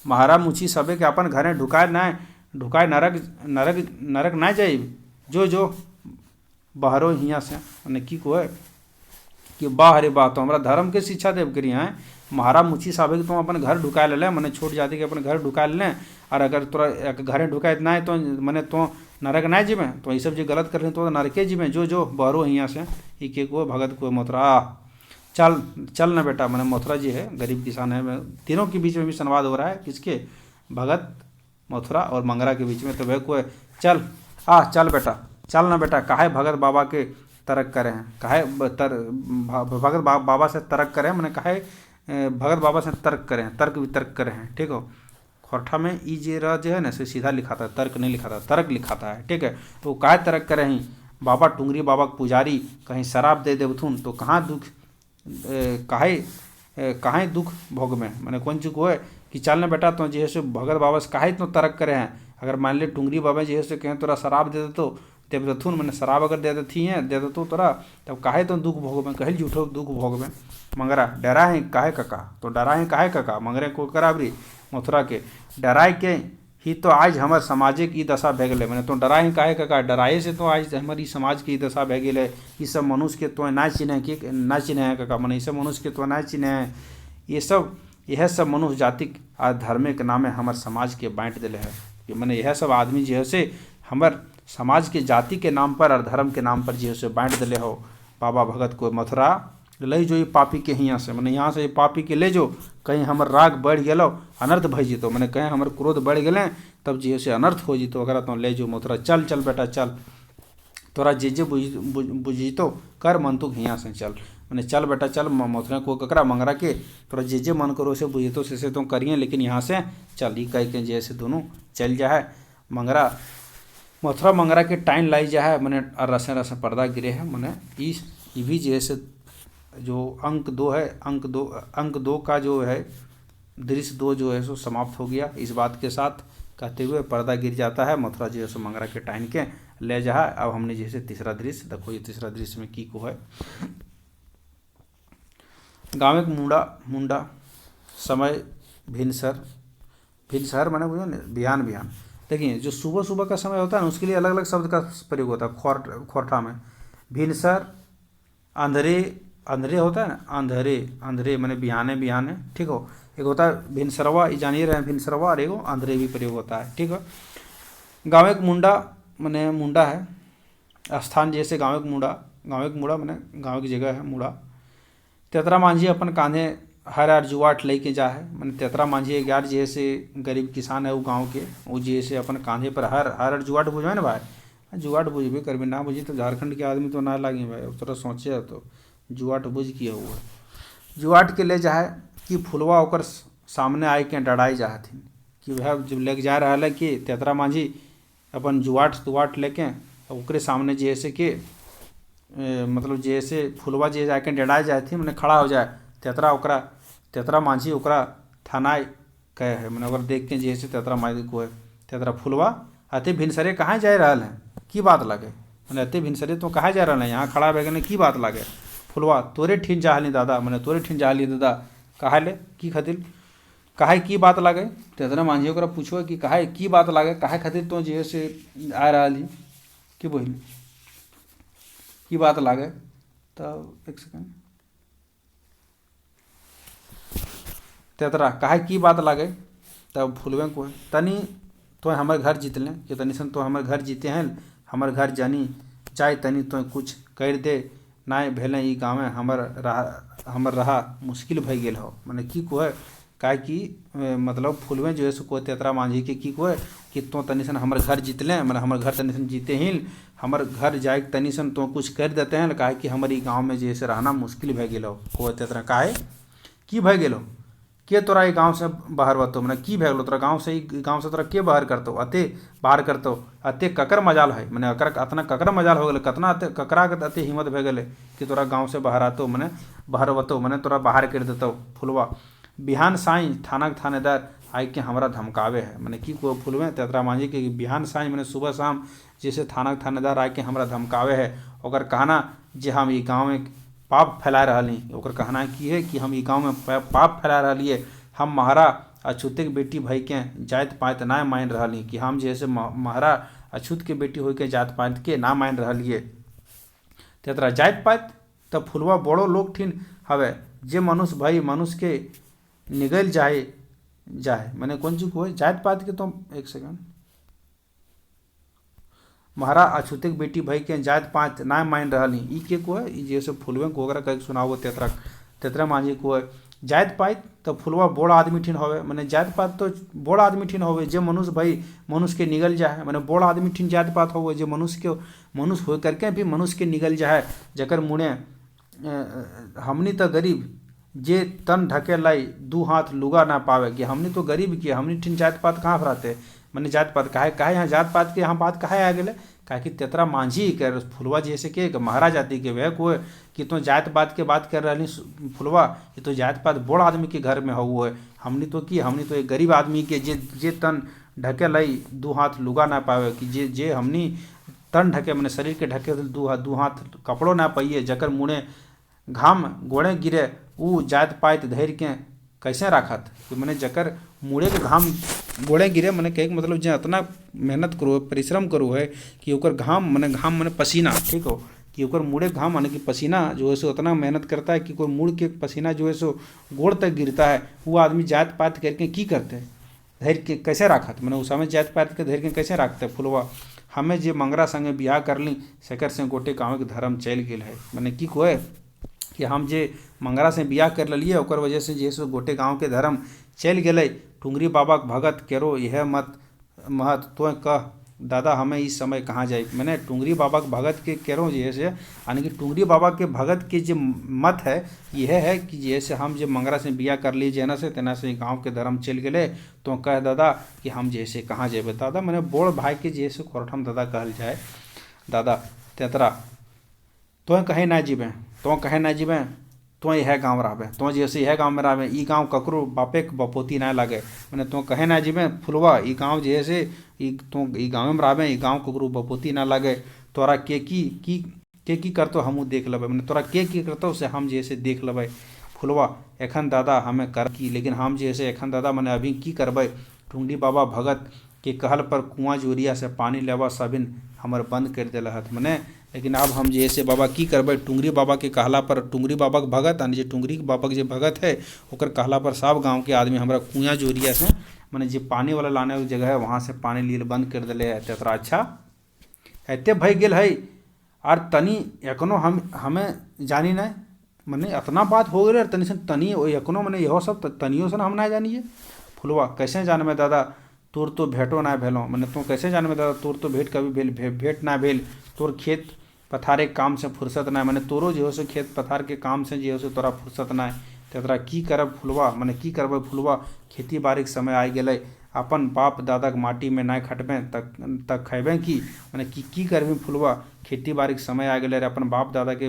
महारा मुछी सबे के अपन घरे ढुकाए नरक ना जाए जो बाहरो हियाँ से मैंने की कोय कि वाह रे वाह, तो हमारा धर्म के शिक्षा देव करी हैं महारा मुची साहब कि तुम अपन घर ढुका ले मैंने छोट जाति के अपन घर ढुका लें, और अगर तोरा घरे ढुकाए ना तो मैंने तो नरक ना जीवें, तो ये सब जो गलत कर रहे तो नरके जीवें, जो बहरो हियाँ से ही के को भगत को मथुरा चल चल ना बेटा। मैंने मथुरा जी है गरीब किसान है, तीनों के बीच में भी संवाद हो रहा है, किसके, भगत मथुरा और मंगरा के बीच में। तो वह को चल चल बेटा, चल ना बेटा, काहे भगत बाबा के तर्क करे हैं, काहे भगत बाबा से तर्क करें, मैंने काहे भगत बाबा से तर्क करें, तर्क वितर्क करें हैं, ठीक हो। खोरठा में ई जे र जो है ना से सीधा लिखा था, तर्क नहीं लिखा था, तर्क लिखा था है, ठीक है। तो काहे तर्क करें ही, बाबा टुंगरी बाबा पुजारी कहीं शराब दे देवथुन तो कहाँ दुख काहे दुख भोग में, मैंने कौन चीज को है कि चल ना बेटा, तो जैसे भगत बाबा से काहे तो तर्क करे हैं। अगर मान ले टुंगरी बाबा जैसे कहें तोरा शराब दे देतो देवथुन, मैंने शराब अगर दे देती हैं दे देतो तोरा, तब काहे तो दुख भोग में, कहे झूठो दुख भोग में। मंगरा डरा है काहे काका, तो डरा है काहे काका, मंगरे को कराबरी मथुरा के डराए के ही तो आज हमार सामाजिक ई दशा भे गए, मैंने तो डराए ही काहे काका, डराए से तो आज हमारी समाज की दशा भे गई। ये सब मनुष्य के तो ना चिन्हे कि ना चिन्हे है काका, मैंने सब मनुष्य के तो ना चिन्हे है, यह सब मनुष्य जाति आ धर्म के नामे हमार समाज के बांट दिले है। कि मैंने यह सब आदमी जो है हमार समाज के जाति के नाम पर और धर्म के नाम पर जो है बांट दिले हो। बाबा भगत को मथुरा ले जो ये पापी के यहाँ से, मैंने यहाँ से ये पापी के ले जो, कहीं हमर राग बढ़ गलो अनर्थ भई जीतो, मैंने कहीं हमर क्रोध बढ़ गए तब जो है अनर्थ हो जीतो, अगर तो ले जो मथुरा चल चल बेटा चल, तोरा जे बुझीतो कर मन तू हियाँ से चल, मैंने चल बेटा चल मथुरा को ककरा मंगरा के तोरा जे मन करो से बुझीतो से तो करिए, लेकिन यहाँ से चल ही कह के जैसे दोनों चल जाए। मंगरा मथुरा मंगरा के टाइम लाई जाए, मैंने रसे रसे पर्दा गिरे है, मैंने ये भी जैसे जो अंक 2 है, अंक दो का जो है दृश्य 2 जो है सो समाप्त हो गया। इस बात के साथ कहते हुए पर्दा गिर जाता है, मथुरा जो है सो मंगरा के टाइम के ले जा। अब हमने जैसे तीसरा दृश्य देखो, ये तीसरा दृश्य में की को है, गाँव एक मुंडा समय भिनसर मैंने बुझो ना बिहान। देखिए जो सुबह सुबह का समय होता है ना, उसके लिए अलग अलग शब्द का प्रयोग होता है। खोरठा में भिनसर, अंधेरे होता है ना, अंधेरे मैंने बिहाने, ठीक हो। एक होता है भिनसरवा, जानिए रहे हैं भिनसरवा, और एगो अंधेरे भी प्रयोग होता है, ठीक है। गाँव एक मुंडा मैंने मुंडा है स्थान, जैसे गाँव एक मुंडा मैंने गाँव की जगह है मुंडा। तेतरा मांझी अपन कांधे हर जुआट लेके जा है, मैंने तेतरा मांझी एक यार जैसे गरीब किसान है वो गाँव के, वो जैसे अपन कांधे पर हर जुआट बुझे ना भाई, जुआट बुझबे करबे ना बुझी तो झारखंड के आदमी तो ना लागे भाई, अब थोड़ा सोचे तो जुआट बुझ किया हुआ जुआट के ले जाए कि फुलवा ओकर सामने आए के डराई जाहथिन कि वह जब लेके जा रहा है कि तेतरा मांझी अपन जुआट लेके ओकरे सामने जैसे कि मतलब जैसे फुलवा जे जाके डराए जाए थी, मैंने खड़ा हो जाए तेतरा मांझी ओकरा थानाए कहे है, मैंने ओकर देख के जैसे तेतरा मांझी को है तेतरा फुलवा अति भिनसरे कहाँ जा रहा है की बात लगे, मैंने अति भिनसरे तो कहाँ जा रहा है यहाँ खड़ा बैगने की बात लगे। फुलवा तोरे ठीन जाहली दादा, मैंने तोरे ठीन जाहली दादा, कहा ले की खातिर काहे की बात लागे। तेतरा मांझी ओकरा पूछो कि काहे की बात लागे, काहे खातिर तो जैसे आ रहा कि बोली की बात लागे। तब एक सेकंड, तेतरा काहे की बात लागे, तब फुलवे को तनी तो हमारे घर जीत लें कि तनी सन तो हमारे घर जीते हैं, हमारे घर जानी चाहे तनी तो कुछ कर दे ना भेल ई गाँव में हमर रहा मुश्किल भई गेल हो, मैंने की को है काहे कि मतलब फुलवे जो है सो को तेतरा मांझी के की को है कि तो तनी सन हमारे घर जीत लें, मैंने हमारे घर तनी सन जीते ही हमारे घर जाए तनी सन तो कुछ कर देते हैं, काहे कि हमारी गाँव में जैसे रहना मुश्किल भई गेल हो। को तेतरा काहे की भई गेल हो के तोरा ये गाँव से बाहर बतो, मैंने की भै गेलो तोरा गाँव से तोरा के बाहर करतो अते बाहर करतो अते ककर मजाल है, मैंने अतना ककर मजाल हो गए कतना अते ककरा के अते हिम्मत भै गए कि तोरा गाँव से बाहर आतो, मैंने बाहर बतो मैंने तोरा बाहर कर देतो। फुलवा बिहान साई थाना के थानेदार आए के हमारा धमकावे है, मैंने की को फुलवे तेतरा मांझी के बिहान साई मैंने सुबह शाम जैसे थाना के थानेदार आए के हमारा धमकावे है, ओकर कहना जे हम ये गाँव में पाप फैला रही, ओकर कहना की है कि हम ई गाँव में पाप फैला रही, हम महारा अछूते के बेटी भाई के जात पात ना मान रही कि हम जैसे महारा अछूत के बेटी हो के जात पात के ना मान रही। तेतरा जात पात तब फुलवा बड़ो लोग ठिन हवे जे मनुष्य भाई मनुष्य के निगल जाए मैंने कौन चीज को जात पात के तो एक सेकंड महारा अछूतिक बेटी भाई के जात पात ना मान रहा ई के को है जैसे फुलवे कोगरा कह सुनाओ तेतरा मांझी को है जात पात तो फुलवा बड़ा आदमी ठिन होवे मैंने जात पात तो बड़ा आदमी ठिन होवे जे मनुष्य भाई मनुष्य के निगल जाए मैंने बड़ा आदमी ठिन जात पात होवे जे मनुष्य हो करके भी मनुष्य के निगल जाए जकर मुड़े हमनी तो गरीब जे तन ढके लाई दू हाथ लुगा ना पावे कि हमनी तो गरीब की हमनी ठिन जात पात कहाँ फराते मैंने जात पात काहे यहाँ जात पात के यहाँ बात काहे आ गए काहे कि तेतरा मांझी कर फुलवा जैसे के महाराज जाति के वह को कि तो जात पात के बात कर रही फुलवा ये तो जात पात बड़ आदमी के घर में हो है हमनी तो एक गरीब आदमी के जे तन ढके लाई दू हाथ लुगा ना पावे कि जे हमनी तन ढके मैंने शरीर के ढके दू हाथ कपड़ों ना पाइए जकर मुड़े घाम गोड़े गिरे ऊ जात पात धैर्य के कैसे राखत तो मैंने जकर मुड़े के घाम गोड़े गिरे मैंने कहे मतलब जो इतना मेहनत करो परिश्रम करो है कि ओकर घाम मैंने पसीना ठीक हो कि ओकर मुड़े घाम माने कि पसीना जो है सो उतना मेहनत करता है कि कोई मुड़ के पसीना जो है सो गोड़ तक गिरता है वो आदमी जात पात करके की करते हैं धैर्य के कैसे राखत मैंने उस समय जात पात के धैर्य के कैसे राखते फुलवा हमें जे मंगरा संगे बियाह कर ली सकर से गोटे गाँव के धर्म चल गए है मैंने की कोय कि हम जे मंगरा से बियाह कर लिये ओकर वजह से जे सो गोटे गाँव के धर्म चल गए टुंगरी बाबा भगत केरो यह मत महत तो कह दादा हमें इस समय कहाँ जाए मैंने टुंगरी बाबा के भगत के केरो जैसे यानी कि टुंगरी बाबा के भगत के जो मत है यह है कि जैसे हम जब मंगरा से बिया कर लिए जेना से तेना से गांव के धर्म चल गए तो कह दादा कि हम जैसे कहाँ जेबे दादा मैंने बोड़ भाई के जैसे कोरठम दादा कहल जाए दादा तेतरा तो कहीं ना जीबे तो कहीं ना जीबे तो यह गाँव रहबे तो जैसे यह गाँव में रहबे ई गाँव ककरो बापे के बपोती ना लगे मैंने तो कहे ना जीबे फुलवा ई गाँव जैसे तो ई गाँव में रहबे ई गाँव ककरो बपोती ना लगे तोरा के करतो हमू देख लेबे मैंने तोरा के करतो से हम जैसे देख लेबे फुलवा एखन दादा हमें कर की लेकिन हम जैसे एखन दादा मैंने अभी की करबे टुंडी बाबा भगत के कहल पर कुआं जोरिया से पानी लेवा सबिन हमर बंद कर दिल हत मैंने लेकिन अब हम जैसे बाबा की करबे टुंगरी बाबा के कहला पर टुंगरी बाबा के भगत यानी जो टुंगरी बाबा के जो भगत है ओकर कहला पर सब गांव के आदमी हमारा कुआं जोरिया से मैंने जो पानी वाला लाने वाली जगह है वहाँ से पानी लिए बंद कर दिले है तेतरा अच्छा एते भई गेल है और तनी एखनो हमें जानी नहीं मैंने इतना बात हो गए तनी से तनी एखनो मैंने यहो सब तनियो से हम ना जानिए फुलवा कैसे जानबे दादा तोर तो भेटो ना भेलो मैंने तो कैसे जानबे दादा तोर तो भेंट कभी भेंट ना भेल तोर खेत पथारे काम से फुर्सत ना मैंने तोरो जो से खेत पथार के काम से जो से तोरा फुर्सत ना तेतरा की करब फुलवा मैंने की करबे फुलवा खेती बाड़ी के समय आ गए अपन बाप दादा के माटी में ना खटबे तक खेबे की मैंने की करबे फुलवा खेती बाड़ी के समय आ गए अपन बाप दादा के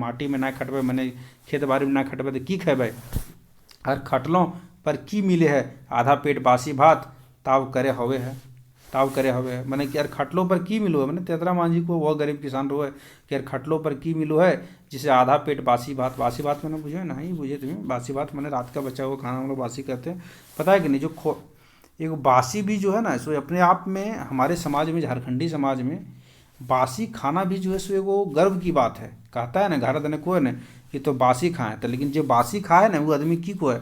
माटी में ना खटबे मैंने खेत बाड़ी में ना खटबे तो की खेबे और खटलों पर की मिले है आधा पेट बासी भात ताव करे हवे मैंने कि यार खटलों पर की मिलो है मैंने तेतरा मांझी को वह गरीब किसान रो है कि यार खटलों पर की मिलो है जिसे आधा पेट बासी भात मैंने बुझे नहीं बुझे तुम्हें बासी भात मैंने रात का बचा हुआ खाना हम लोग बासी कहते हैं पता है कि नहीं जो एक बासी भी जो है ना सो अपने आप में हमारे समाज में झारखंडी समाज में बासी खाना भी जो है सो एगो गर्व की बात है कहता है ना घर देने को है ना कि तो बासी खाए तो लेकिन जो बासी खाए ना वो आदमी की को है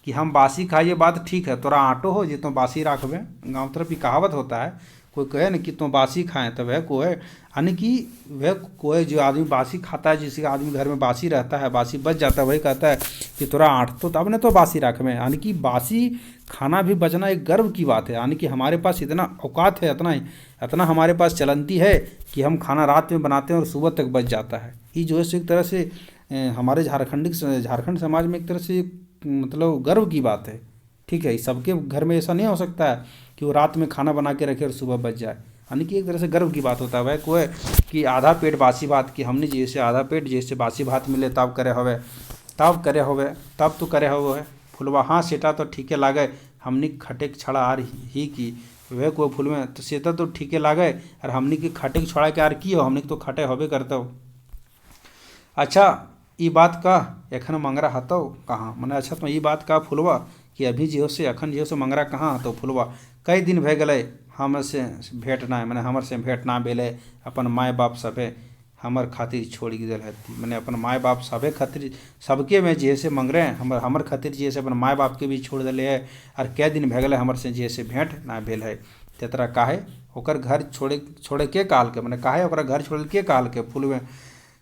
कि हम बासी खाए ये बात ठीक है तोरा आटो हो जी तो बासी रखबे गाँव तरफ ही कहावत होता है कोई कहे ना कि तुम बासी खाएं तो वह को है यानी कि वह कोई जो आदमी बासी खाता है जिसके आदमी घर में बासी रहता है बासी बच जाता है वही कहता है कि तोरा आट तो तब ने तो बासी रखबे यानी कि बासी खाना भी बचना एक गर्व की बात है यानी कि हमारे पास इतना औकात है इतना हमारे पास चलती है कि हम खाना रात में बनाते हैं और सुबह तक बच जाता है ये जो है एक तरह से हमारे झारखंड समाज में एक तरह से मतलब गर्व की बात है ठीक है सबके घर में ऐसा नहीं हो सकता है कि वो रात में खाना बना के रखे और सुबह बच जाए यानी कि एक तरह से गर्व की बात होता है वह कोई कि आधा पेट बासी भात कि हमने जैसे आधा पेट जैसे बासी भात मिले तब तो करे होवे फुलवा हाँ सेटा तो ठीके लागे हमनी खटे के छड़ा आर ही की वह कोई फुल में तो सेटा तो ठीके लागे और हमनी की खटे के छड़ा के आर की हो हमनी तो खटे होबे करते हो अच्छा ये बात का एखन मंगरा हतो कहाँ मैंने अच्छा तो ये बात का फुलवा कि अभी जो से अखन जो से मंगरा कहाँ तो फुलवा कई दिन भे गए हम से भेंट ना मैंने हमर से भेंट ना भेले अपन माय बाप सबे हमर खातिर छोड़ दिल हती। मैंने अपन माए बाप सबे खातिर सबके में जैसे मंग रहे हैं हमर खातिर जैसे अपन माए बाप के भी छोड़ दिले है और कै दिन भे गए हमर से जैसे भेंट ना भेल है। तेतरा काहे ओकर घर छोड़े के काल के मैंने काहे ओकरा घर छोड़े के काल के फुलवे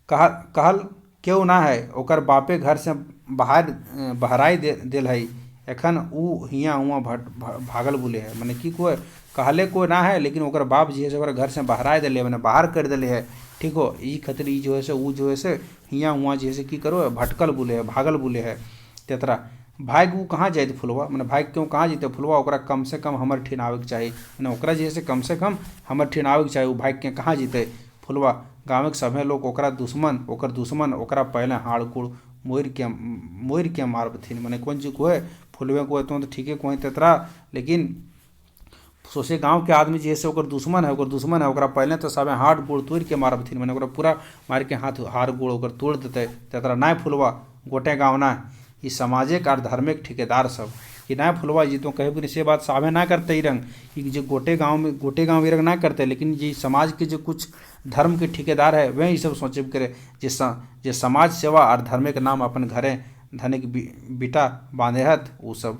कहल क्यों ना है ओकर बापे घर से बहराई दिल है एखन ऊ हियाँ हुआँ भागल बुले है। मैंने की कोई कहले कोई ना है लेकिन ओकर बाप जी है ओकरा घर से बहराए दिले मैंने बाहर कर दिले है। ठीक हो ई खातिर ई जो है से ऊ जो है से हियाँ हुआँ जैसे की करो भटकल बुले है भागल बुले है। तेतरा भाग वो कहाँ जाए फुलवा मैंने भाग क्यों कहाँ जीते फुलवा ओकरा कम से कम हमर ठिन आवे के चाहिए मैंने ओकरा जैसे कम से कम हमर ठिन आवे के चाहिए। वो भाग के कहाँ जीते फुलवा गाँव के सभी लोग ओकरा दुश्मन ओकरा पहले हाड़ कुड़ मोर के मारबथिन। मैंने कौन चीज को है फुलवे को तो ठीक है कोई तेतरा लेकिन सोचे गांव के आदमी जैसे ओकर दुश्मन है ओकरा पहले तो सब हाथ गोड़ तोड़ के मारबथिन। मैंने ओकरा पूरा मार के हार गोड़ ओकर तोड़ देते तेतरा ना फुलवा गोटे गाँव ना ये सामाजिक और धार्मिक ठेकेदार सब कि ना फुलवा जी तो कहे से बात सावे ना करते ही रंग कि जो गोटे गाँव रंग ना करते लेकिन जी समाज के जो कुछ धर्म के ठेकेदार है वह ये सब सोचे करे जे समाज सेवा और धर्म के नाम अपन घरे धनिक बेटा बांधे हत वो सब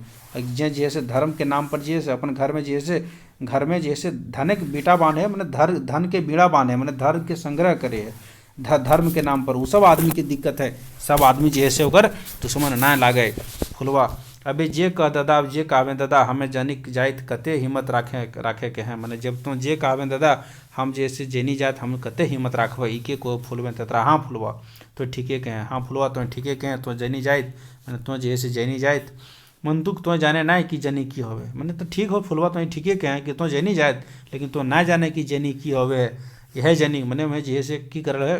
जैसे धर्म के नाम पर जैसे अपन घर में जैसे धनिक बेटा बांधे मैंने धन के बीड़ा बांधे मैंने धर्म के संग्रह करे है धर्म के नाम पर वो सब आदमी की दिक्कत है। सब आदमी जैसे ओकर दुश्मन ना लागे फुलवा अबे जे कह दादा अब जे कहबे दादा हमें जनिक जाइत कते हिम्मत राखे के हैं मैंने जब तो जे कहबे दादा हम जैसे जेनी जात हम कते हिम्मत राखब ई के को फुलबे तेतरा हाँ फुलवा तो ठीके कहें हाँ फुलवा तो ठीके कहें तो जनी जाइत मैंने तो जैसे जनी जाइत मन दुख तो जाने ना कि जनी की होवे मैंने तो ठीक हो फुलवा तो ठीके कहें कि तो जनी जाइत लेकिन तो ना जाने कि जनी की होवे यह जनी मैंने मैं जैसे की कर रहे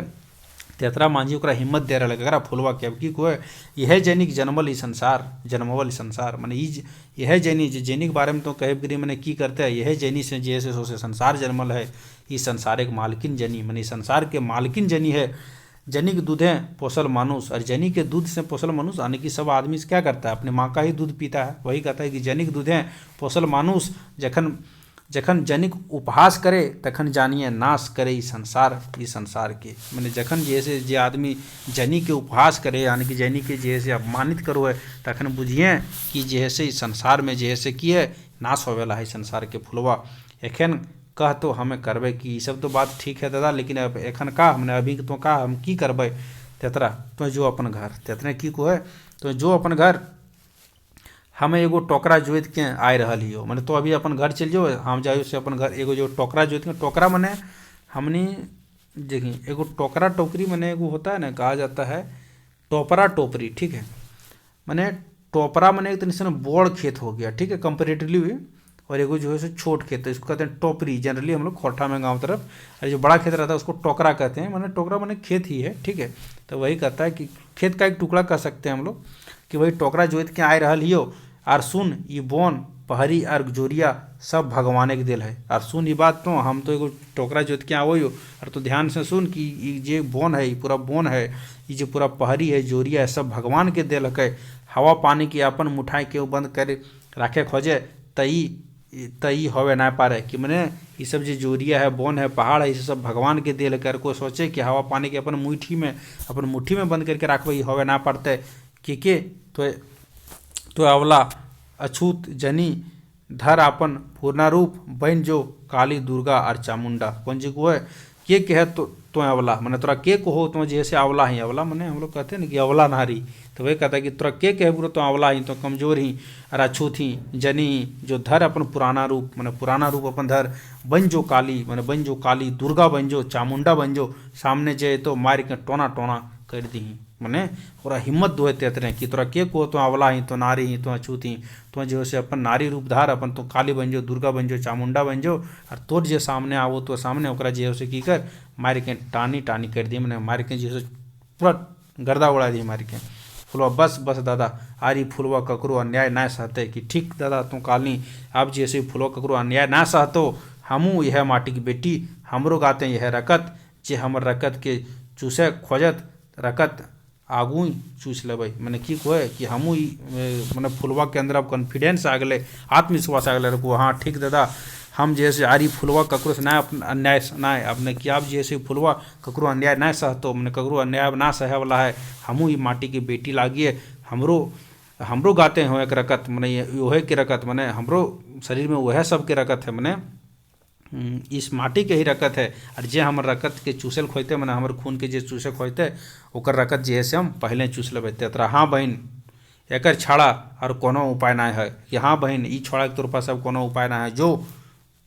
तेतरा मांझी ओकरा हिम्मत दे रहा है फुलवा के अब की कोई यह जनिक जन्मवल ई संसार मैंने यह जनी जनी के बारे में तो कहे गिरी मैंने की करते हैं यह जनी से जैसे सोचे संसार जन्मल है ये संसार एक मालकिन जनी मैंने संसार के मालकिन जनी है। जनी के दूधे पोसल मानुष और जनी के दूध से पोसल मानुष यानी कि सब आदमी से क्या करता है अपने माँ का ही दूध पीता है। वही कहता है कि जनी के दूधे पोसल मानुष जखन जनिक उपहास करे तखन जानिए नाश करे ई संसार के मैंने जखन जैसे जे आदमी जनी के उपहास करे यानी कि जनी के जैसे अपमानित करो है तखन बुझिए कि जैसे इस संसार में जैसे की है नाश होवेला है संसार के फुलवा एखन कह तो हमें करबे कि सब तो बात ठीक है दादा लेकिन अब एखन का हमने अभी तो का हम की करबे तेतरा तो जो अपन घर तेतने की को है तो जो अपन घर हमें एगो टोकरा जोत के आए रहा हियो मैंने तो अभी अपन घर चल जाओ हम जाओ से अपन घर एगो जो टोकरा जोत के टोकरा मैंने हमने देखी एगो टोकरा टोकरी मैंने एगो होता है ना कहा जाता है टोपरा टोपरी ठीक है मैंने टोपरा मैंने एक तरह से बड़ खेत हो गया ठीक है कंपेरेटिवली और एगो जो है सो छोट खेत है इसको कहते हैं टोपरी जनरली हम लोग खोरठा में गाँव तरफ और जो बड़ा खेत रहता है उसको टोकरा कहते हैं मैंने टोकरा मैंने खेत ही है ठीक है। तो वही कहता है कि खेत का एक टुकड़ा कह सकते हैं हम लोग कि वही टोकरा जोत के आए रहा हियो आर सुन ये बोन पहरी और जोरिया सब भगवाने के दिल है और सुन ये बात तो हम तो एगो टोकरा जोत के आवो और तो ध्यान से सुन कि ये जो बोन है ये पूरा बोन है ये जो पूरा पहरी है जोरिया है सब भगवान के दिल है। हवा पानी की अपन मुठाई के बंद कर रखे खोजे तई होवे ना पारे कि मैंने ये सब जो जोरिया है बोन है पहाड़ है ये सब भगवान के दिल कर को सोचे कि हवा पानी के अपन मुट्ठी में बंद करके रखबे ये होवे ना पड़ते कि तो अवला अछूत जनी धर अपन पूर्णा रूप बन जो काली दुर्गा और चामुंडा कौन जी को है के कहे तो अवला मैंने तोरा के को हो तो जैसे अवला ही अवला मैंने हम लोग कहते हैं ना कि अवला नारी तो वही कहता है कि तोरा के कहे पूरा तो अवला ही तो कमजोर ही और अछूत ही जनी जो धर अपन पुराना रूप मैंने पुराना रूप अपन धर बन जो काली मैंने बन जो काली दुर्गा बन जो चामुंडा बन जो सामने जे तो मार के टोना कर दी मैंने पूरा हिम्मत दुहे तेतरे कि तोरा के को तो अवला ही तो नारी ही तो अछूत ही तो जो से अपन नारी रूप धार अपन तो काली बन जो दुर्गा बन जो चामुंडा बन जो और तोर जे सामने आवो तो सामने ओकरा जे से की कर मार के टानी कर दी मैंने मार के जे पूरा गर्दा उड़ा दी मार के फुलवा बस दादा आरी फुलवा ककरो अन्याय ना सहते कि ठीक दादा तू काली अब जैसे फुलवा ककरो अन्याय ना सहतो हमू यह माटी की बेटी हमरो गाते यह रकत जे हमर रकत के चूसे खोजत रकत आगू चूस लेबै मैंने की कहे कि हमू मैंने फुलवा के अंदर अब कॉन्फिडेंस आ गए आत्मविश्वास आ गए हाँ ठीक दादा हम जैसे आरी फुलवा ककरो से ना अन्याय ना अपने कि आप जैसे फुलवा ककरो अन्याय ना सहतो, मैंने ककरो अन्याय ना सहे वाला है। हमू ई माटी की बेटी लागिए, हमरो हमरो गाते हो एक रकत, मैंने वह के रकत, मैंने हमरो शरीर में वह सब के रकत है, मैंने इस माटी के ही रकत है। और जे हमर रकत के चूसल खोते, मैंने हमर खून के जे चूसे खोते ओकर रकत जे है से हम पहले चूस लेबै। तेतरा हाँ बहन एकर छाड़ा और कोनो उपाय ना है कि हाँ बहन ई छोड़ा के तोर पास अब कोनो उपाय ना है। जो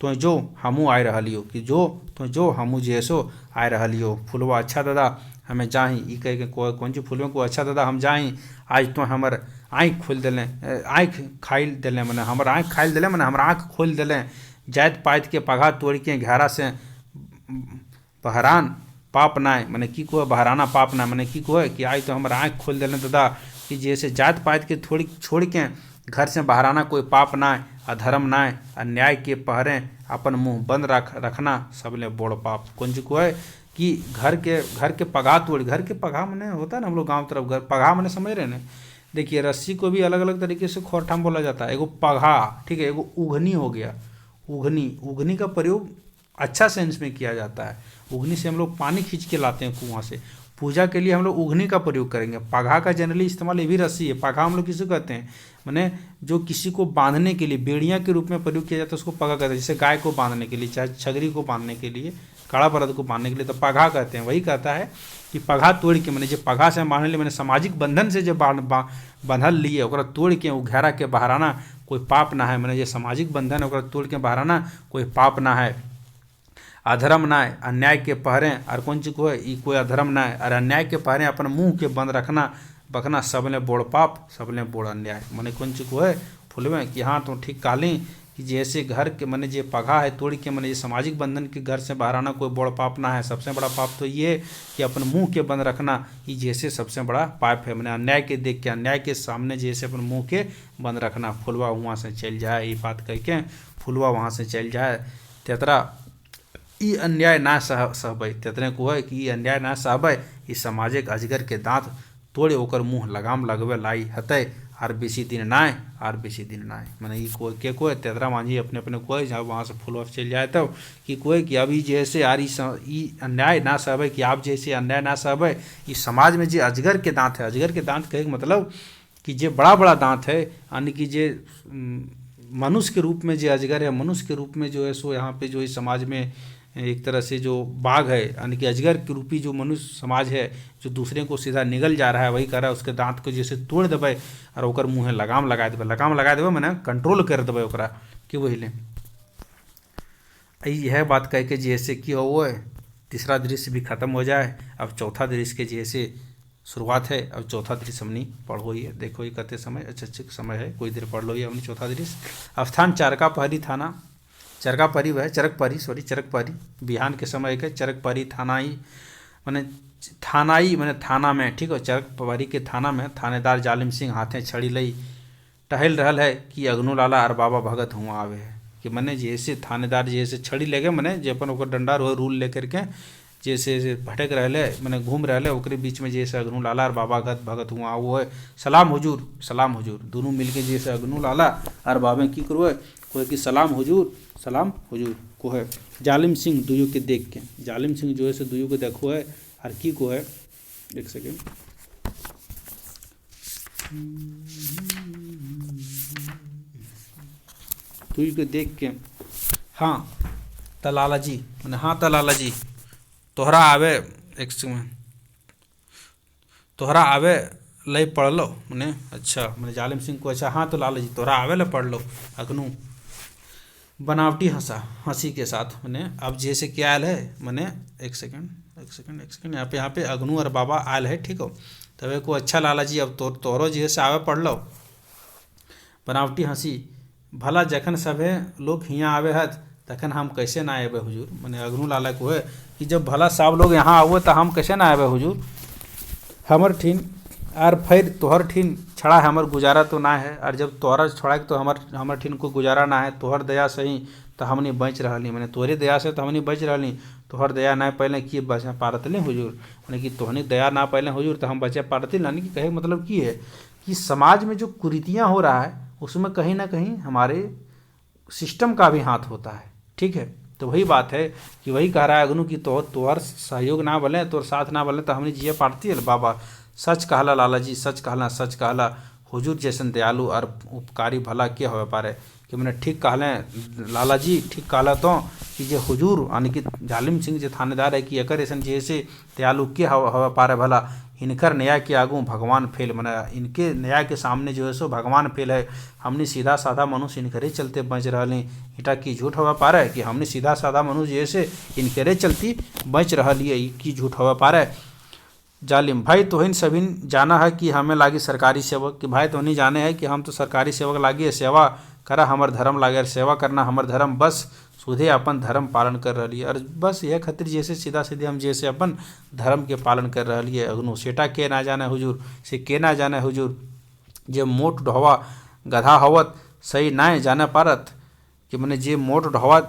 तो जो हमू आए रहियो कि जो हमू जे सो आए रहियो। फुलवा अच्छा दादा हमें जाही ई कह के कौन चीज फुलवा को अच्छा दादा हम जाही, आज तो हमर आँख खोल दिले, आँख खाइल दिले, मैंने हमर आँख खाइल दिले, मैंने हमर आँख खोल दिले। जात पात के पघा तोड़ के घेरा से बहरान पाप नाय, मैंने की को बहराना पाप ना, मैंने की को कि आज तो हमर आँख खोल दिले दादा कि जैसे जात पात के थोड़ी छोड़ के घर से बहराना कोई पाप ना, अधर्म ना, अन्याय के पहरे अपन मुंह बंद रखना सबले बड़ पाप। कौन जी को है कि घर के पगा तोड़, घर के पगा मैंने होता है ना हम लोग गाँव तरफ, घर पगा मैंने समझ रहे ना। देखिए रस्सी को भी अलग अलग तरीके से खोरठाम बोला जाता है। एगो पघा, ठीक है, एगो उघनी हो गया। उघनी का प्रयोग अच्छा सेंस में किया जाता है। उघनी से हम लोग पानी खींच के लाते हैं कुआं से, पूजा के लिए हम लोग उघनी का प्रयोग करेंगे। पघा का जनरली इस्तेमाल ये भी रस्सी है। पघा हम लोग किसे कहते हैं, मैंने जो किसी को बांधने के लिए बेड़िया के रूप में प्रयोग किया जाता है उसको पघा कहते हैं। जैसे गाय को बांधने के लिए, चाहे छगरी को बांधने के लिए, काड़ा बरद को बांधने के लिए तो पघा कहते हैं। वही कहता है कि पघा तोड़ के, मैंने जो पघा से बांधने लिए, मैंने सामाजिक बंधन से जो बांधल लिए ओकरा तोड़ के उघेरा के बहराना कोई पाप ना है। मैंने जो सामाजिक बंधन है ओकरा तोड़ के बहराना कोई पाप ना है। अधर्म ना है, अन्याय के पहरे और कौन चीज को है ई कोई अधर्म ना है। और अन्याय के पहरे अपन मुंह के बंद रखना बखना सबले बोड़ पाप सबले बोड़ अन्याय। मैंने कौन चीज को है फुलवे कि हाँ तो ठीक कहली कि जैसे घर के मैंने जे पघा है तोड़ के, मैंने ये सामाजिक बंधन के घर से बहराना कोई बड़ पाप ना है। सबसे बड़ा पाप तो ये कि अपन मुंह के बंद रखना ये जैसे सबसे बड़ा पाप है। मैंने अन्याय के देख के, अन्याय के सामने जैसे अपन मुंह के बंद रखना। फुलवा वहाँ से चल जाए, ये बात कह के फुलवा वहाँ से चल जाए। तेतरा ई अन्याय ना सहबै, तेतने को है कि ई अन्याय ना सहबै, ई सामाजिक अजगर के दांत तोड़े ओकर मुँह लगाम लगवे लाई हतै आर बेसी दिन नाय, आर बेसी दिन नाय। मैंने ई कोई के कोई तेतरा मांझी अपने अपने कोई जब वहाँ से फुलवा चल जाए तब कि कोई कि अभी जैसे यार ई अन्याय ना सहबै कि आप जैसे अन्याय ना सहबै। ई समाज में जे अजगर के दांत है, अजगर के दांत कहे मतलब कि जे बड़ा बड़ा दांत है, यानी कि जे मनुष्य के रूप में जो अजगर है, मनुष्य के रूप में जो है सो यहाँ पे जो इस समाज में एक तरह से जो बाघ है, यानी कि अजगर के रूपी जो मनुष्य समाज है जो दूसरे को सीधा निगल जा रहा है, वही कर रहा है। उसके दांत को जैसे तोड़ देवे और ओकर मुँह लगाम लगा देवे, लगाम लगा देवे मैंने कंट्रोल कर देवे ओकरा कि वही ले। यह बात कह के जैसे कि वो है तीसरा दृश्य भी खत्म हो जाए। अब चौथा दृश्य के जैसे शुरुआत है। अब चौथा दृश्य हमने पढ़ो ही है, देखो ये कहते समय अच्छा समय है, कोई देर पढ़ लो ये हमने चौथा दृश्य। स्थान चरका पहरी थाना, चरका परी वह चरक परी बिहान के समय के चरक परी थानाई मैंने थानाई मैंने थाना में, ठीक है, चरक परी के थाना में थानेदार जालिम सिंह हाथे छड़ी लई टहल रहल है कि अग्नु लाला और बाबा भगत हुआ आवे है। कि मैंने जैसे थानेदार जैसे छड़ी लेके मैंने जे अपन ओकर डंडा रहो रूल लेकर के जैसे भटक रहे मैंने घूम रहे ओकरे बीच में जैसे अग्नु लाला और बाबा भगत हुआ वो है सलाम हुजूर दोनों मिलके जैसे अग्नु लाला और बाबे की करो है कोई कि सलाम हुजूर को है। जालिम सिंह दुयू के देख के, जालिम सिंह जो है से दुयू के देखो है और की को है, एक सेकेंड, दुयू के देख के हाँ तलाला जी मैंने हाँ तलाला जी तोहरा आवे एक सेकेंड तोहरा आवे लई पढ़ लो मैंने अच्छा मैंने जालिम सिंह को अच्छा हाँ तो लाला जी तोहरा आवे ले पढ़ लो। अग्नु बनावटी हंसी के साथ मैंने अब जैसे क्या आयल है मैंने एक सेकंड यहाँ पे अग्नु और बाबा आयल है, ठीक हो, तब को अच्छा लाला जी अब तोहरो जैसे आवे पढ़ लो। बनावटी हंसी भला जखन सभे लोग हियाँ आवे हत तखन हम कैसे ना आवे हुजूर। मैंने अग्नु लाला को है कि जब भला सब लोग यहाँ आओ तो हम कैसे ना आवे हुजूर। हमर ठीन और फिर तोहर ठीन छड़ा है हमर गुजारा तो ना है, और जब तोहरा छोड़ा तो हमर ठीन को गुजारा ना है। तोहर दया से ही तो हमने बच रही, मैंने तोहरे दया से तो हमने बच रही, तोहर दया ना पहले कि बचे पारतले हुजूर। मैंने कि तोहनी दया ना पहले हुजूर तो हम बचे पारतिल। यानी कि कहे मतलब की है कि समाज में जो कुरीतियाँ हो रहा है उसमें कहीं ना कहीं हमारे सिस्टम का भी हाथ होता है। ठीक है। तो वही बात है कि वही कह रहा है अगनू कि तोहर सहयोग ना बले, तोहर साथ ना बले तो हमने जिये पाड़ती है बाबा। सच कहला लाला जी, सच कहला, सच कहला, हुजूर जैसन दयालु और उपकारी भला के होवे पारे। कि मैंने ठीक कहलें लाला जी, ठीक कहला तो कि जे हुजूर यानी कि जालिम सिंह जे थानेदार है कि एकर ऐसन जैसे दयालु के हवा पारे भला। इनकर न्याय के आगू भगवान फेल, मैंने इनके न्याय के सामने जो है सो भगवान फेल है। हमने सीधा साधा मनुष्य इनकरे चलते बच रही। इटा की झूठ हवा पा रहा है कि हमने सीधा साधा मनुष्य जैसे इनकरे चलती बच रही की झूठ हवा पा रहा है। जालिम भाई तोहिन सभी जाना है कि हमें लागी सरकारी सेवक, कि भाई तोहनी जाने है कि हम तो सरकारी सेवक लागी सेवा करा हमर धर्म लागे, सेवा करना हमर धर्म, बस सुधे अपन धर्म पालन कर रही है। और बस यह खातिर जैसे सीधा सीधे हम जैसे अपन धर्म के पालन कर रही है। अगनु सेटा के ना जाने हुजूर, से के ना जाने हुजूर, जे मोट ढोवा गधा हवत सही ना जाने पारत। कि मैंने जे मोट ढोवा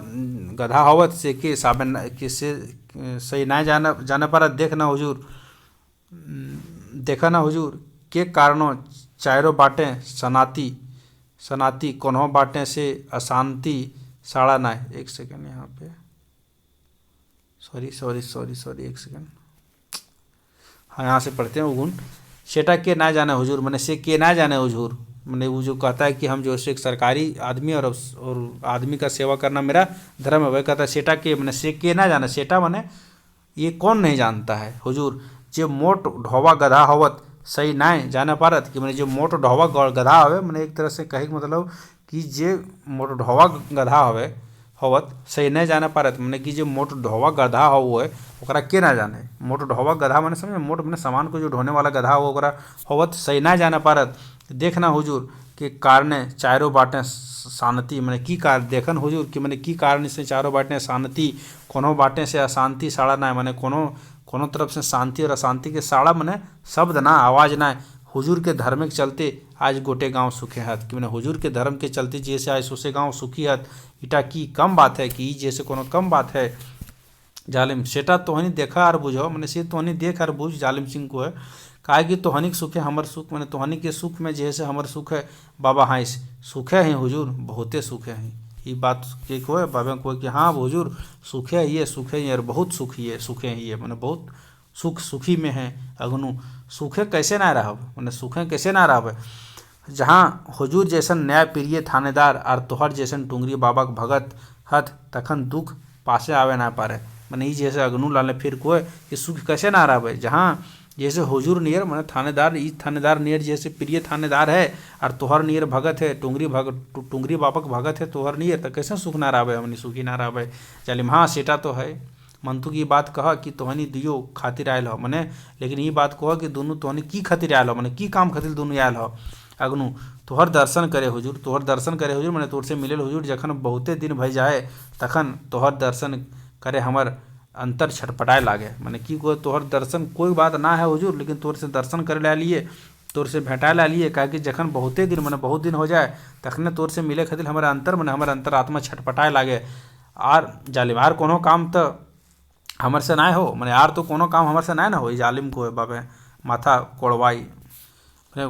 गधा हवत से के साबन के से सही ना जाने पारत। देखना हुजूर, देखा ना हुजूर, के कारणों चारों बाटें सनाती कोन्हों बाटें से अशांति साड़ा ना। एक सेकंड यहाँ पे, सॉरी एक सेकंड। हाँ यहाँ से पढ़ते हैं उगुन। सेटा के ना जाने हुजूर, मैंने से के ना जाने हुजूर, मैंने वो जो कहता है कि हम जो है एक सरकारी आदमी और आदमी का सेवा करना मेरा धर्म है, वह कहता है सेटा के, मैंने से के ना जाने। सेटा मैंने ये कौन नहीं जानता है हुजूर, जे मोट ढोवा गधा हवत सही ना जाने पारत। कि मैंने जो मोट ढोवा गधा हवे, मैंने एक तरह से कहे मतलब कि जे मोट ढोवा गधा हवे हवत सही नहीं जाने पारत। मैंने कि जो मोट ढोवा गधा हो है ओकरा के ना जाने। मोट ढोवा गधा मैंने समझे, मोट मैंने सामान को जो ढोने वाला गधा हो ओकरा हवत सही ना जाने पारत। देखना हुजूर के कारणे चारों बाटें शांति, मैंने की कार देखन हुजूर कि मैंने की कारण से चारों बाटें शांति कोनो बाटें से अशांति साड़ा ना। मैंने कोनो तरफ से शांति और अशांति के साड़ा मैंने शब्द ना, आवाज़ ना। हुजूर के धर्म के चलते आज गोटे गांव सुखे हत। कि मैंने हुजूर के धर्म के चलते जैसे आज सोसे गांव सुखी हत। इटा की कम बात है कि जैसे कोनो कम बात है। जालिम सेटा तोहनी देखा और बुझो, मैंने से तोहनी देख और बुझ जालिम सिंह को है। काहे कि तोहनी के सुख है हमर सुख, मैंने तोहनी के सुख में जैसे हमर सुख है बाबा। हाँ सुखे हैं हुजूर, बहुते सुखे हैं। ये बात के को है बाबा को कि हाँ हुजूर सुखे ही और बहुत सुखे ही है, मैंने बहुत सुखी में है। अगनु सूखे कैसे ना रह, मैंने सूखे कैसे ना रह। जहाँ हुजूर जैसन न्याय प्रिय थानेदार और तोहर जैसन टुंगरी बाबा के भगत हत तखन दुख पासे आवे ना पारे। मैंने जैसे अगनू लाले फिर कोई कि सुख कैसे ना रह। जहाँ जैसे हुजूर नियर मैंने थानेदार नियर जैसे प्रिय थानेदार है और तोहर नियर भगत है टुंगरी बाबा के भगत है तोहर नियर, तो कैसे सुख ना रह, हमने सुखी ना रह। चलिए हाँ सेटा तो है। मंतु की बात कह कि तोहनी दियो खातिर आयल हो मैंने, लेकिन ये बात कह कि दोनों तोहनी की खातिर आयल हो, मैंने की काम खातिर दोनों आयल हो। अगनू तोहर दर्शन करे हुजूर, मैंने तोर से मिले हुजूर जखन बहुते दिन भई जाए तखन तोहर दर्शन करे हमर अंतर छटपटाए लागे। मैंने की को तोहर दर्शन कोई बात ना है हुजूर, लेकिन तोर से दर्शन करे ला लिए, तोर से भेंटा ला लिए। काहे कि जखन बहुते दिन मैंने बहुत दिन हो जाए तखने तोर से मिले खातिर हमारा अंतर आत्मा छटपटाए लागे। आर जालिम आर कोनो काम तो हमर से ना हो, मैंने यार तो कोनो काम हमर से ना हो। जालिम को है बाबे माथा कोड़वाई मैंने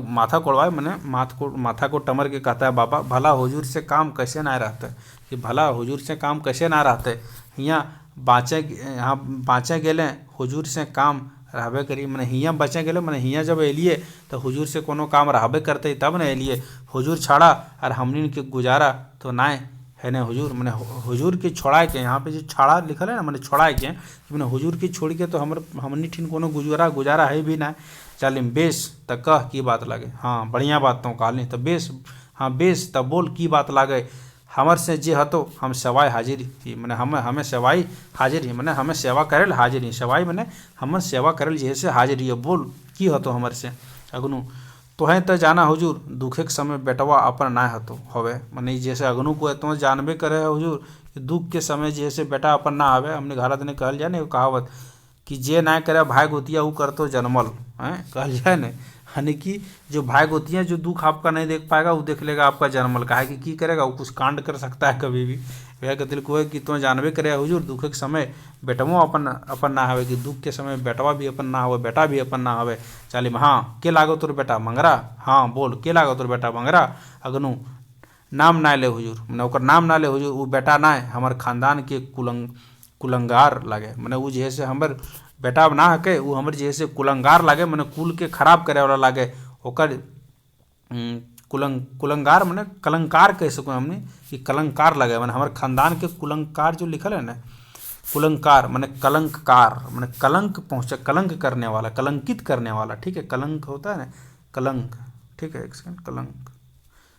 माथा को टमर के कहता है बाबा भला हुजूर से काम कैसे ना रहते, कि भला हुजूर से काम कैसे ना रहते। यहाँ बाँचे गेले हुजूर से काम रहबे करी, मैंने हियाँ बचे गेले, मैंने हियाँ जब एलिए तो हुजूर से कोनो काम रहबे करते तब न एलिए। हुजूर छाड़ा और हमनी के गुजारा तो ना है न हुजूर। मैंने हुजूर की छोड़ाए के यहाँ पे जो छाड़ा लिखल है ना, मैंने छोड़ाए के मैंने हुजूर की छोड़ के तो हमनी ठिन कोनो गुजारा है भी ना। जालिम बेस त कह की बात लागे, हाँ बढ़िया बात तो कहली तो बेस, हाँ बेस तब बोल की बात लागे। हमर से जे हतो हम सेवाई हाजिर ही, मैंने हमें सेवाई हाजिर ही, मैंने हमें सेवा करे हाजिर ही। सेवाई मैंने हम सेवा करे जैसे हाजिर ही, बोल की हतो हमर से। अगनू तोहें तो जाना हुजूर दुखे के समय बेटवा अपन ना हतो हवे, मैंने जैसे अगनू को तो जानबे करे है हुजूर कि दुख के समय जैसे बेटा अपन ना आवे। हमने घरत ने कहल जाए न कहावत कि जे ना करे भाई गोतिया वो कर तो जन्मल है, कहल जाए न। यानी कि जो भाई गोतियाँ जो दुख आपका नहीं देख पाएगा वो देख लेगा आपका जन्मल। काहे कि करेगा वो कुछ कांड कर सकता है कभी भी। वह कहते को है कि तुम जानबे करे हुजूर दुख के समय बेटवो अपन ना हवे, कि दुख के समय बेटवा भी अपन ना हो बेटा भी अपन ना हवे। चाली हाँ के लागो तोर बेटा मंगरा, हाँ बोल के लागो तोर बेटा मंगरा। अगनू नाम ना ले हुजूर, मैंने ओकर नाम ना ले हुजूर, वो बेटा ना है, हमार खानदान के कुलंगार लागे, मैंने वो जैसे हमर बेटा ना हके, वो हमर जैसे कुलंगार लागे, मैंने कुल के खराब करे वाला लागे, ओकर कुलंगार मैंने कलंकार कह सको हमने कि कलंकार लगे, मैंने हमारे खानदान के कुलंकार जो लिखल है ना, कुलंकार मैंने कलंककार, मैंने कलंक पहुँचा, कलंक करने वाला, कलंकित करने वाला, ठीक है, कलंक होता है ना, कलंक, ठीक है, एक सेकंड, कलंक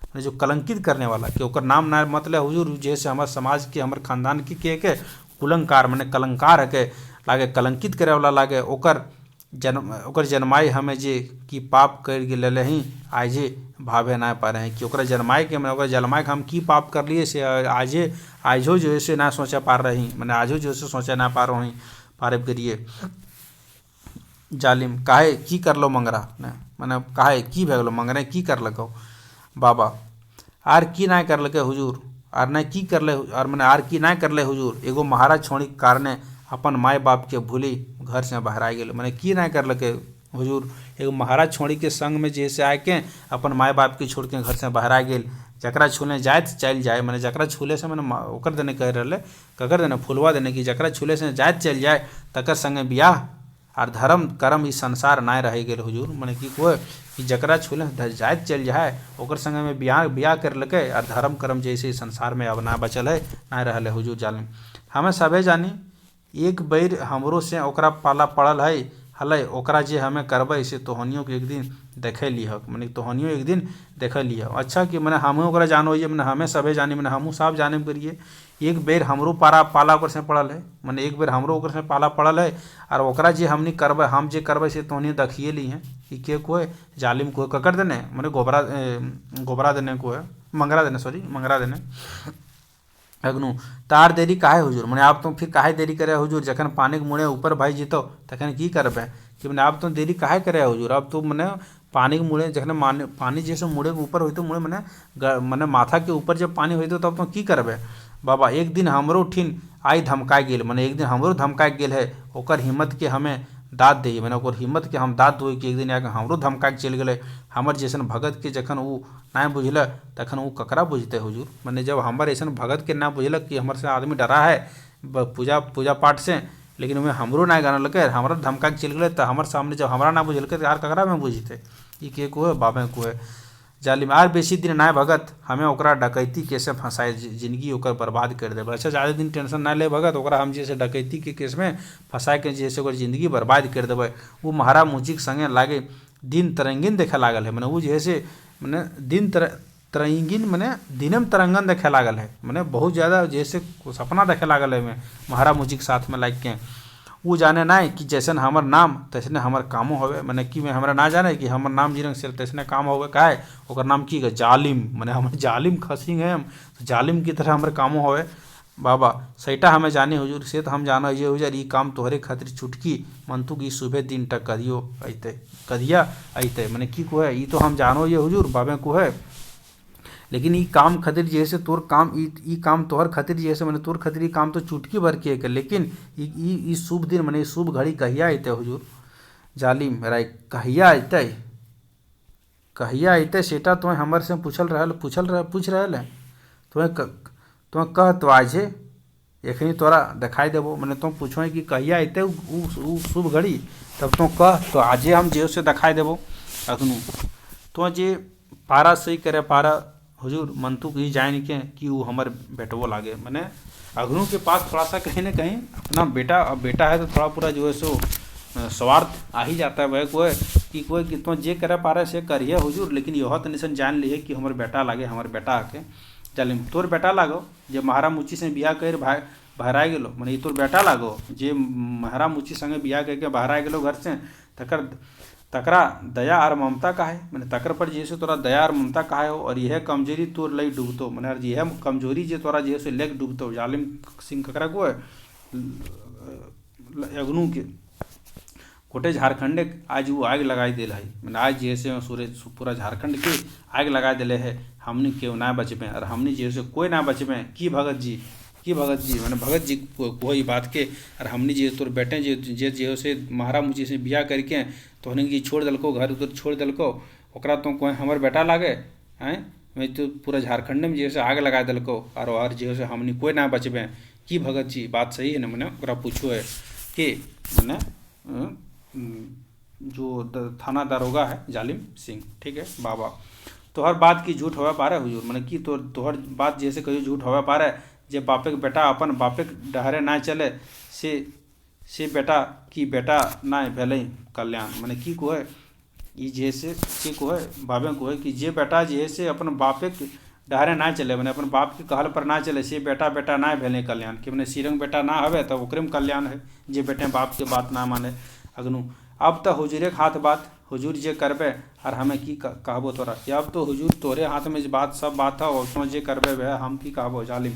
मैंने जो कलंकित करने वाला कि ओकर नाम ना मतलब हुजूर जैसे हमारे समाज के हमारे खानदान के कुलंकार मैंने कलंकार है के लागे, कलंकित करे वाला लागे, ओकर जन्माई हमें जे कि पाप कर ले ही आजे भावे ना पा रहे हैं कि ओकरा जन्माए के मैंने ओकरा जन्माए के हम की पाप कर लिए से आजे आजो जो ऐसे ना सोचा पा रही, मैंने आजो जो ऐसे सोचा ना पा रही पारे करिए जालिम काहे की कर लो मंगरा ने, मैंने काहे की भगलो मंगरे की कर लको बाबा आर की ना कर लके हुजूर, आर ना की कर ले, और मैंने आर की ना कर ले हुजूर, एगो महाराज छोड़ी कारणे अपन माए बाप के भूली घर से बाहर आ गए, मैंने की ना कर लके हुजूर, एगो महाराज छोड़ी के संग में जैसे आए के अपन माए बाप के छोड़ के घर से बाहर आ गए, जकरा छूले जाए तो चल जाए, मैंने जकरा छूले से मैंने ओकर देने कह रहे ककर देने फुलवा देने की जकरा छूले से जाए चल जाए तकर संगे बियाह और धर्म कर्म इस संसार ना रह गए हुजूर, मैंने की कोई कि जकरा छूले जायत चल जाए ओकर संगे में बियाह कर लके और धर्म कर्म जैसे संसार में अब ना बचल है ना रहल है हुजूर जालिम, हमें सभे जानी एक बेर हमरो से ओकरा पाला पड़ल है हलै, ओकरा जे हमें करबै से तोहनियों के एक दिन देखे लिह, मैंने तोहनियों एक दिन देखे लिह, अच्छा कि मैंने हमें ओकरा जानो ये मैंने हमें सभे जानी, मैंने हमू साफ जाने करिए एक बेर हमरो पाला ओकर से पड़ल है, मैंने एक बेर हमरो ओकर से पाला पड़ल है, और ओकरा जे हमनी करबै हम जे करबै से तोहनी देखिए ली हैं कि के कोई जालिम कोई ककर देने मैंने गोबरा देने को है मंगरा देने सॉरी मंगरा देने अग्नु तार देरी काहे हुजूर, मैंने आप तो फिर काहे देरी करे हुजूर, जखन पानी के मुड़े ऊपर भाई जीतो तखन की करबे कि मैंने आप तो देरी काहे करे हुजूर, अब तो मैंने पानी के मुड़े जखन पानी जैसे मुड़े के ऊपर होते मुड़े मैंने माथा के ऊपर जब पानी होते तब तो की करबे बाबा, एक दिन हमरो ठिन आई धमका गेल, मैंने एक दिन हमरो धमका गेल है, ओकर हिम्मत के हमें दाद दी, मैंने ओकर हिम्मत के हम दाद दो कि एक दिन आके हमरो धमका के चल गए, हमर जैसन भगत के जखन वो ना बुझल तखन वो ककरा बुझते हुजूर, मैंने जब हमर ऐसा भगत के ना बुझल कि हमर से आदमी डरा है पूजा पाठ से, लेकिन उमें हमरो ना जानल के हमारा धमका के चल गए, तो हमारे सामने जब हमारा ना बुझल के यार ककरा में बुझते ये के को है बाबे को है जालिम, आर बेसी दिन ना भगत हमें ओकरा डकैती कैसे फंसाए जिंदगी ओकर बर्बाद कर दे, अच्छा ज़्यादा दिन टेंशन ना ले भगत, ओकरा हम जैसे डकैती के केस में फंसाए के जैसे ओकर जिंदगी बर्बाद कर देवे, वो महारा मुचिक संगे लागे दिन तरंगिन देखे लागल है, मैंने वो जैसे मैंने दिन तरंगिन मैंने दिनम तरंगन देखे लागल है, मैंने बहुत ज़्यादा जैसे सपना देखे लागल है मैं महारा मुचिक साथ में लाग के, वो जाने ना कि जैसन हमर नाम तैसने हमर कामो होवे, मैंने कि मैं हमरा ना जाने कि हमर नाम जिरंग से तैसने काम होवे काहे ओकर नाम की है जालिम, मैंने हमर जालिम खसिंग है हम तो जालिम की तरह हमर कामो होवे बाबा, सैटा हमें जाने हुजूर से तो हम जानो ये हुजूर ये काम तोहरे खातिर छुटकी मंतु की सुबह दिन तक कदियो अइते कदिया अइते, मैंने की को है ये तो हम जानो ये हुजूर बाबे को है, लेकिन ई काम खातिर जैसे तोर काम ई काम तोहर खातिर जैसे मैंने तोर खातिर ई काम तो चुटकी भर किए के, लेकिन ई शुभ दिन मैंने शुभ घड़ी कहिया अइते हुजूर जालिम राय कहिया अइते सेटा तुम्हें हमर से पूछ रहल है तुम्हें कह तो आजे एखनी तोरा दिखाई देबो, मैंने तुम पूछो कि कहिया अइते उ शुभ घड़ी तब तो कह तो आजे हम जे से दिखाई देबो, अखनू तो जे पारा सही करे पारा हुजूर मंतु की जान के कि वो हमारे बेटवो लागे, मैंने अघनू के पास थोड़ा सा कहीं ना कहीं अपना बेटा है तो थोड़ा पूरा जो है सो स्वार्थ आ ही जाता है, वह कोई कि तो जे करे पारे से करिए हुजूर, लेकिन यह तो निशन जान लिए कि हमारे बेटा लागे हमारे बेटा आके चलिम तोर बेटा लागो जे महारा मुची से बियाह कर बाहर आ गेलो, मैंने ये तोर बेटा लागो जे महारा मुची संगे बियाह करके बाहर आ गेलो घर से तकरा दया और ममता का है, मैंने तकर पर जैसे तोरा दया और ममता का है हो, और यह कमजोरी तोर लई डूबतो, मैंने यह कमजोरी जे तोरा जैसे लेग डूबतो जालिम सिंह ककरा को है अग्नू के कोटे झारखंड आज वो आग लगाई दिल है, मैंने आज जैसे सूरज पूरा झारखंड के आग लगा दिले है, हमने क्यों ना बचबे और हमने जैसे कोई ना बचबे की भगत जी मैंने भगत जी कोई बात के और हमने जे तोर बेटे जे से महारा मुझे से बियाह करके तो हमने जी छोड़ दलको घर उधर छोड़ दलको ओकरा तो कोई हमर बेटा लागे हैं मैं तो पूरा झारखंड में जैसे आग लगा दिलको और जैसे हमनी कोई ना बचबे की भगत जी बात सही है ना। मैंने ओकरा पूछो है कि मैंने जो थाना दारोगा है जालिम सिंह, ठीक है बाबा, तोहर बात की झूठ होवा पा रहा हुजूर, मैंने की तोहर बात जैसे कहियो झूठ होवा पा रहा है। जे बापे के बेटा अपन बापे के डहरे ना चले से बेटा की बेटा ना भेले कल्याण, मैंने की को है ई जैसे की को है बाबे को है कि जे बेटा जैसे अपन बापे के डहरे ना चले, मैंने अपन बाप के कहल पर ना चले से बेटा बेटा ना भेले कल्याण, कि मैंने सिरंग बेटा ना हवे तो ओकरे में कल्याण है। जे बेटे बाप के बात ना माने अगनू अब तो हुजूरे के हाथ बात, हुजूर जे करबे और हमें की कहबो तोरा, या अब तो हुजूर तोरे हाथ में बात सब बात है और जे करबे वह हम की कहबो जालिम।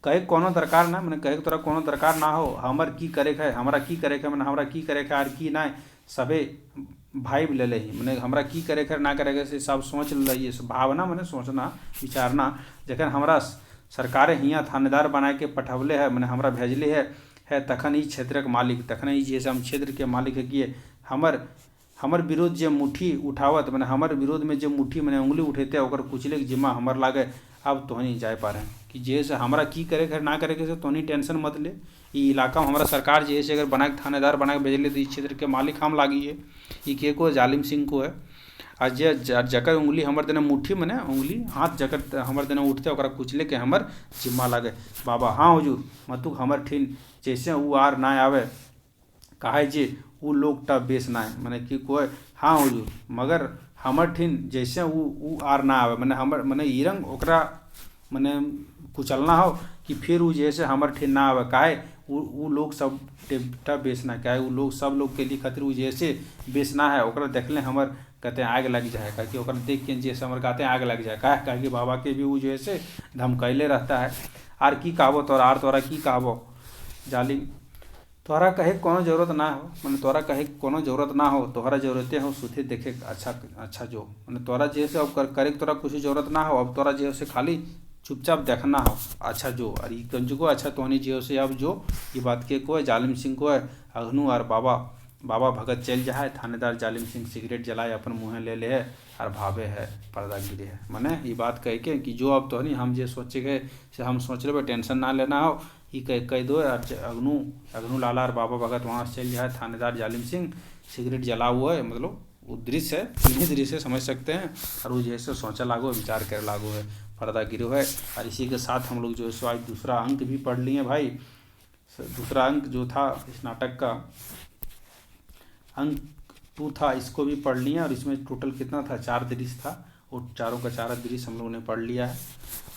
कहे कोनो दरकार ना, मैंने कहे तोरा कोनो दरकार ना हो, हमर की करे है हमरा की करे है, मैंने हमरा की करे है और की ना सबे भाई ले ले ही, मैंने हमरा की करे है ना करे से सब सोच ले भावना, मैंने सोचना विचारना। जखन हमरा सरकारे हियाँ थानेदार बना के पठवले है, मैंने हमरा भेजले है तखन ई क्षेत्रक मालिक, तखन ई जैसे हम क्षेत्र के मालिक है किए हमर विरोध जे मुट्ठी उठावत, मैंने हमर विरोध में जे मुट्ठी मैंने उंगली उठेते ओकर कुचले के जिम्मा हमर लागे। अब तोहनी जाए पा रहे कि जैसे हमरा की करे है ना करे से तोहनी टेंशन मत ले। ई इलाका में हमारा सरकार जैसे अगर बना के थानेदार बना के भेजले तो इस क्षेत्र के मालिक हम लागी है। ई के को जालिम सिंह को है आ जे जकर उंगली हमर देने मुट्ठी मैंने उंगली हाथ जकर हमर देने उठते ओकरा कुचले के हमर जिम्मा लागे। बाबा हाँ हुजूर मतुक हमर ठीन जैसे वो आर ना आवे काहे जे वो लोग टा बेस ना है, मैंने कि कोई हाँ हुजूर मगर हमर ठीन जैसे वो आर ना आवे, मैंने हमर मैंने ईरंग ओकरा मैंने कुचलना हो कि फिर वो जैसे हमर ठीन ना आवे काहे वो लोग सब टा बेचना काहे वो लोग सब लोग के लिए खातिर वो जैसे बेचना है ओकरा देखले हमर कहते हैं आग लग जाए का कि ओकरा देख के जैसे हमर कहते हैं आग लग जाए काहे कि बाबा के भी वो जैसे धमकैले रहता है। आर की कहबो तोरा आर तोरा की कहबो जालिम, तोहरा कहे कोनो जरूरत ना हो, मैंने तोहरा कहे कोनो जरूरत ना हो, तोहरा जरूरतें हो सुथे देखे अच्छा जो मैंने तोहरा जैसे अब करे तोरा कुछ जरूरत ना हो, अब तोरा जैसे खाली चुपचाप देखना हो अच्छा जो और ये कंजू को अच्छा तोहनी जो से अब जो ये बात के को है जालिम सिंह को है अग्नू और बाबा भगत चल जाए थानेदार जालिम सिंह सिगरेट जलाए अपन मुँह ले ले है और भावे है पर्दा गिरे है, मैंने ये बात कह के कि जो अब तोहनी हम जे सोचे गए से हम सोच ले टेंशन ना लेना हो ही कह दो। अग्नू लाला और बाबा भगत वहाँ से चल जाए थानेदार जालिम सिंह सिगरेट जला हुआ है, मतलब वो दृश्य है इन्हीं दृश्य समझ सकते हैं और वो जैसे सोचा लागो विचार कर लागो है पर्दा गिरो है। और इसी के साथ हम लोग जो है सो आज दूसरा अंक भी पढ़ लिए भाई। दूसरा अंक जो था इस नाटक का अंक 2 था इसको भी पढ़ लिया और इसमें टोटल कितना था 4 दृश्य था और चारों का 4 दृश्य हम लोगों ने पढ़ लिया है।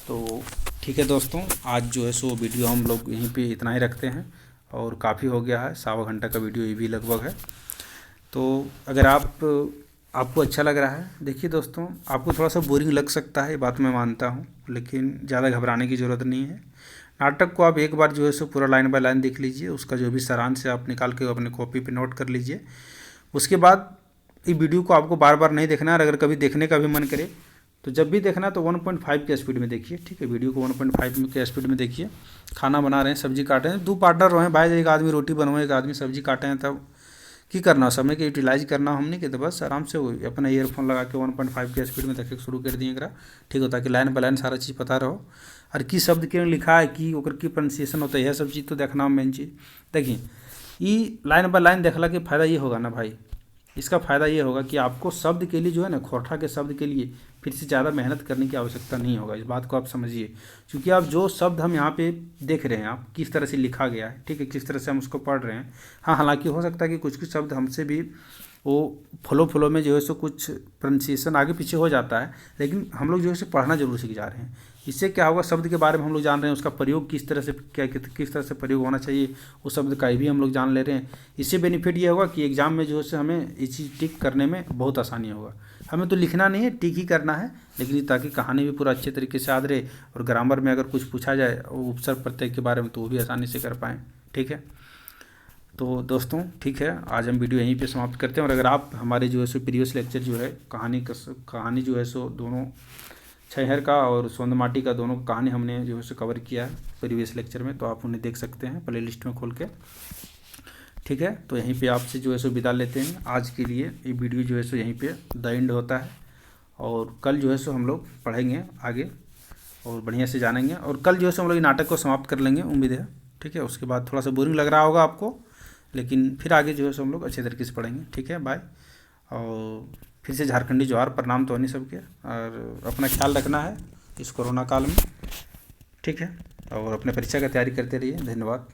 तो ठीक है दोस्तों आज जो है सो वीडियो हम लोग यहीं पे इतना ही रखते हैं और काफ़ी हो गया है 1.25 घंटा का वीडियो ये भी लगभग है। तो अगर आपको अच्छा लग रहा है देखिए दोस्तों आपको थोड़ा सा बोरिंग लग सकता है ये बात मैं मानता हूँ, लेकिन ज़्यादा घबराने की ज़रूरत नहीं है। नाटक को आप एक बार जो है सो पूरा लाइन बाय लाइन देख लीजिए, उसका जो भी सारांश है आप निकाल के अपने कॉपी पे नोट कर लीजिए। उसके बाद ये वीडियो को आपको बार बार नहीं देखना है और अगर कभी देखने का भी मन करे तो जब भी देखना तो 1.5 के स्पीड में देखिए, ठीक है। वीडियो को 1.5 के स्पीड में देखिए। खाना बना रहे हैं सब्जी काटे हैं 2 पार्टनर रहे भाई, एक आदमी रोटी बनवाए एक आदमी सब्जी काटे हैं, तब की करना समय के यूटिलाइज करना हमने कि तो बस आराम से हो अपना ईयरफोन लगा के 1.5 के स्पीड में देखे शुरू कर दिए एकरा, ठीक हो ताकि लाइन बाय लाइन सारा चीज़ पता रहो और की शब्द के लिखा है कि ओकर की प्रोनाउंसिएशन होता है यह सब चीज़ तो देखना मेन चीज़। देखिए ये लाइन बाय लाइन देखला के फ़ायदा ये होगा ना भाई, इसका फ़ायदा ये होगा कि आपको शब्द के लिए जो है ना खोरठा के शब्द के लिए फिर से ज़्यादा मेहनत करने की आवश्यकता नहीं होगा। इस बात को आप समझिए क्योंकि आप जो शब्द हम यहाँ पे देख रहे हैं आप किस तरह से लिखा गया है, ठीक है, किस तरह से हम उसको पढ़ रहे हैं। हाँ हालांकि हो सकता है कि कुछ शब्द हमसे भी वो फ्लो में जो है सो कुछ प्रोनाउंसिएशन आगे पीछे हो जाता है, लेकिन हम लोग जो है सो पढ़ना जरूर सीख जा रहे हैं। इससे क्या होगा शब्द के बारे में हम लोग जान रहे हैं, उसका प्रयोग किस तरह से किस तरह से प्रयोग होना चाहिए उस शब्द का भी हम लोग जान ले रहे हैं। इससे बेनिफिट ये होगा कि एग्जाम में जो है सो हमें ये चीज़ टिक करने में बहुत आसानी होगा। हमें तो लिखना नहीं है टिक ही करना है, लेकिन ताकि कहानी भी पूरा अच्छे तरीके से याद रहे और ग्रामर में अगर कुछ पूछा जाए उपसर्ग प्रत्यय के बारे में तो वो भी आसानी से कर पाएँ, ठीक है। तो दोस्तों ठीक है आज हम वीडियो यहीं पे समाप्त करते हैं और अगर आप हमारे जो है सो प्रीवियस लेक्चर जो है कहानी जो है सो दोनों छैहर का और सोंदमाटी का दोनों कहानी हमने जो है सो कवर किया है प्रीवियस लेक्चर में, तो आप उन्हें देख सकते हैं प्ले लिस्ट में खोल के, ठीक है। तो यहीं पे आपसे जो है सो विदा लेते हैं आज के लिए। ये वीडियो जो है सो यहीं पे द एंड होता है और कल जो है सो हम लोग पढ़ेंगे आगे और बढ़िया से जानेंगे, और कल जो है सो हम लोग नाटक को समाप्त कर लेंगे उम्मीद है। ठीक है, उसके बाद थोड़ा सा बोरिंग लग रहा होगा आपको, लेकिन फिर आगे जो है सो हम लोग अच्छे तरीके से पढ़ेंगे। ठीक है, बाय। और फिर से झारखंडी जोहार, प्रणाम तो नहीं सबके, और अपना ख्याल रखना है इस कोरोना काल में। ठीक है, और अपने परीक्षा का तैयारी करते रहिए। धन्यवाद।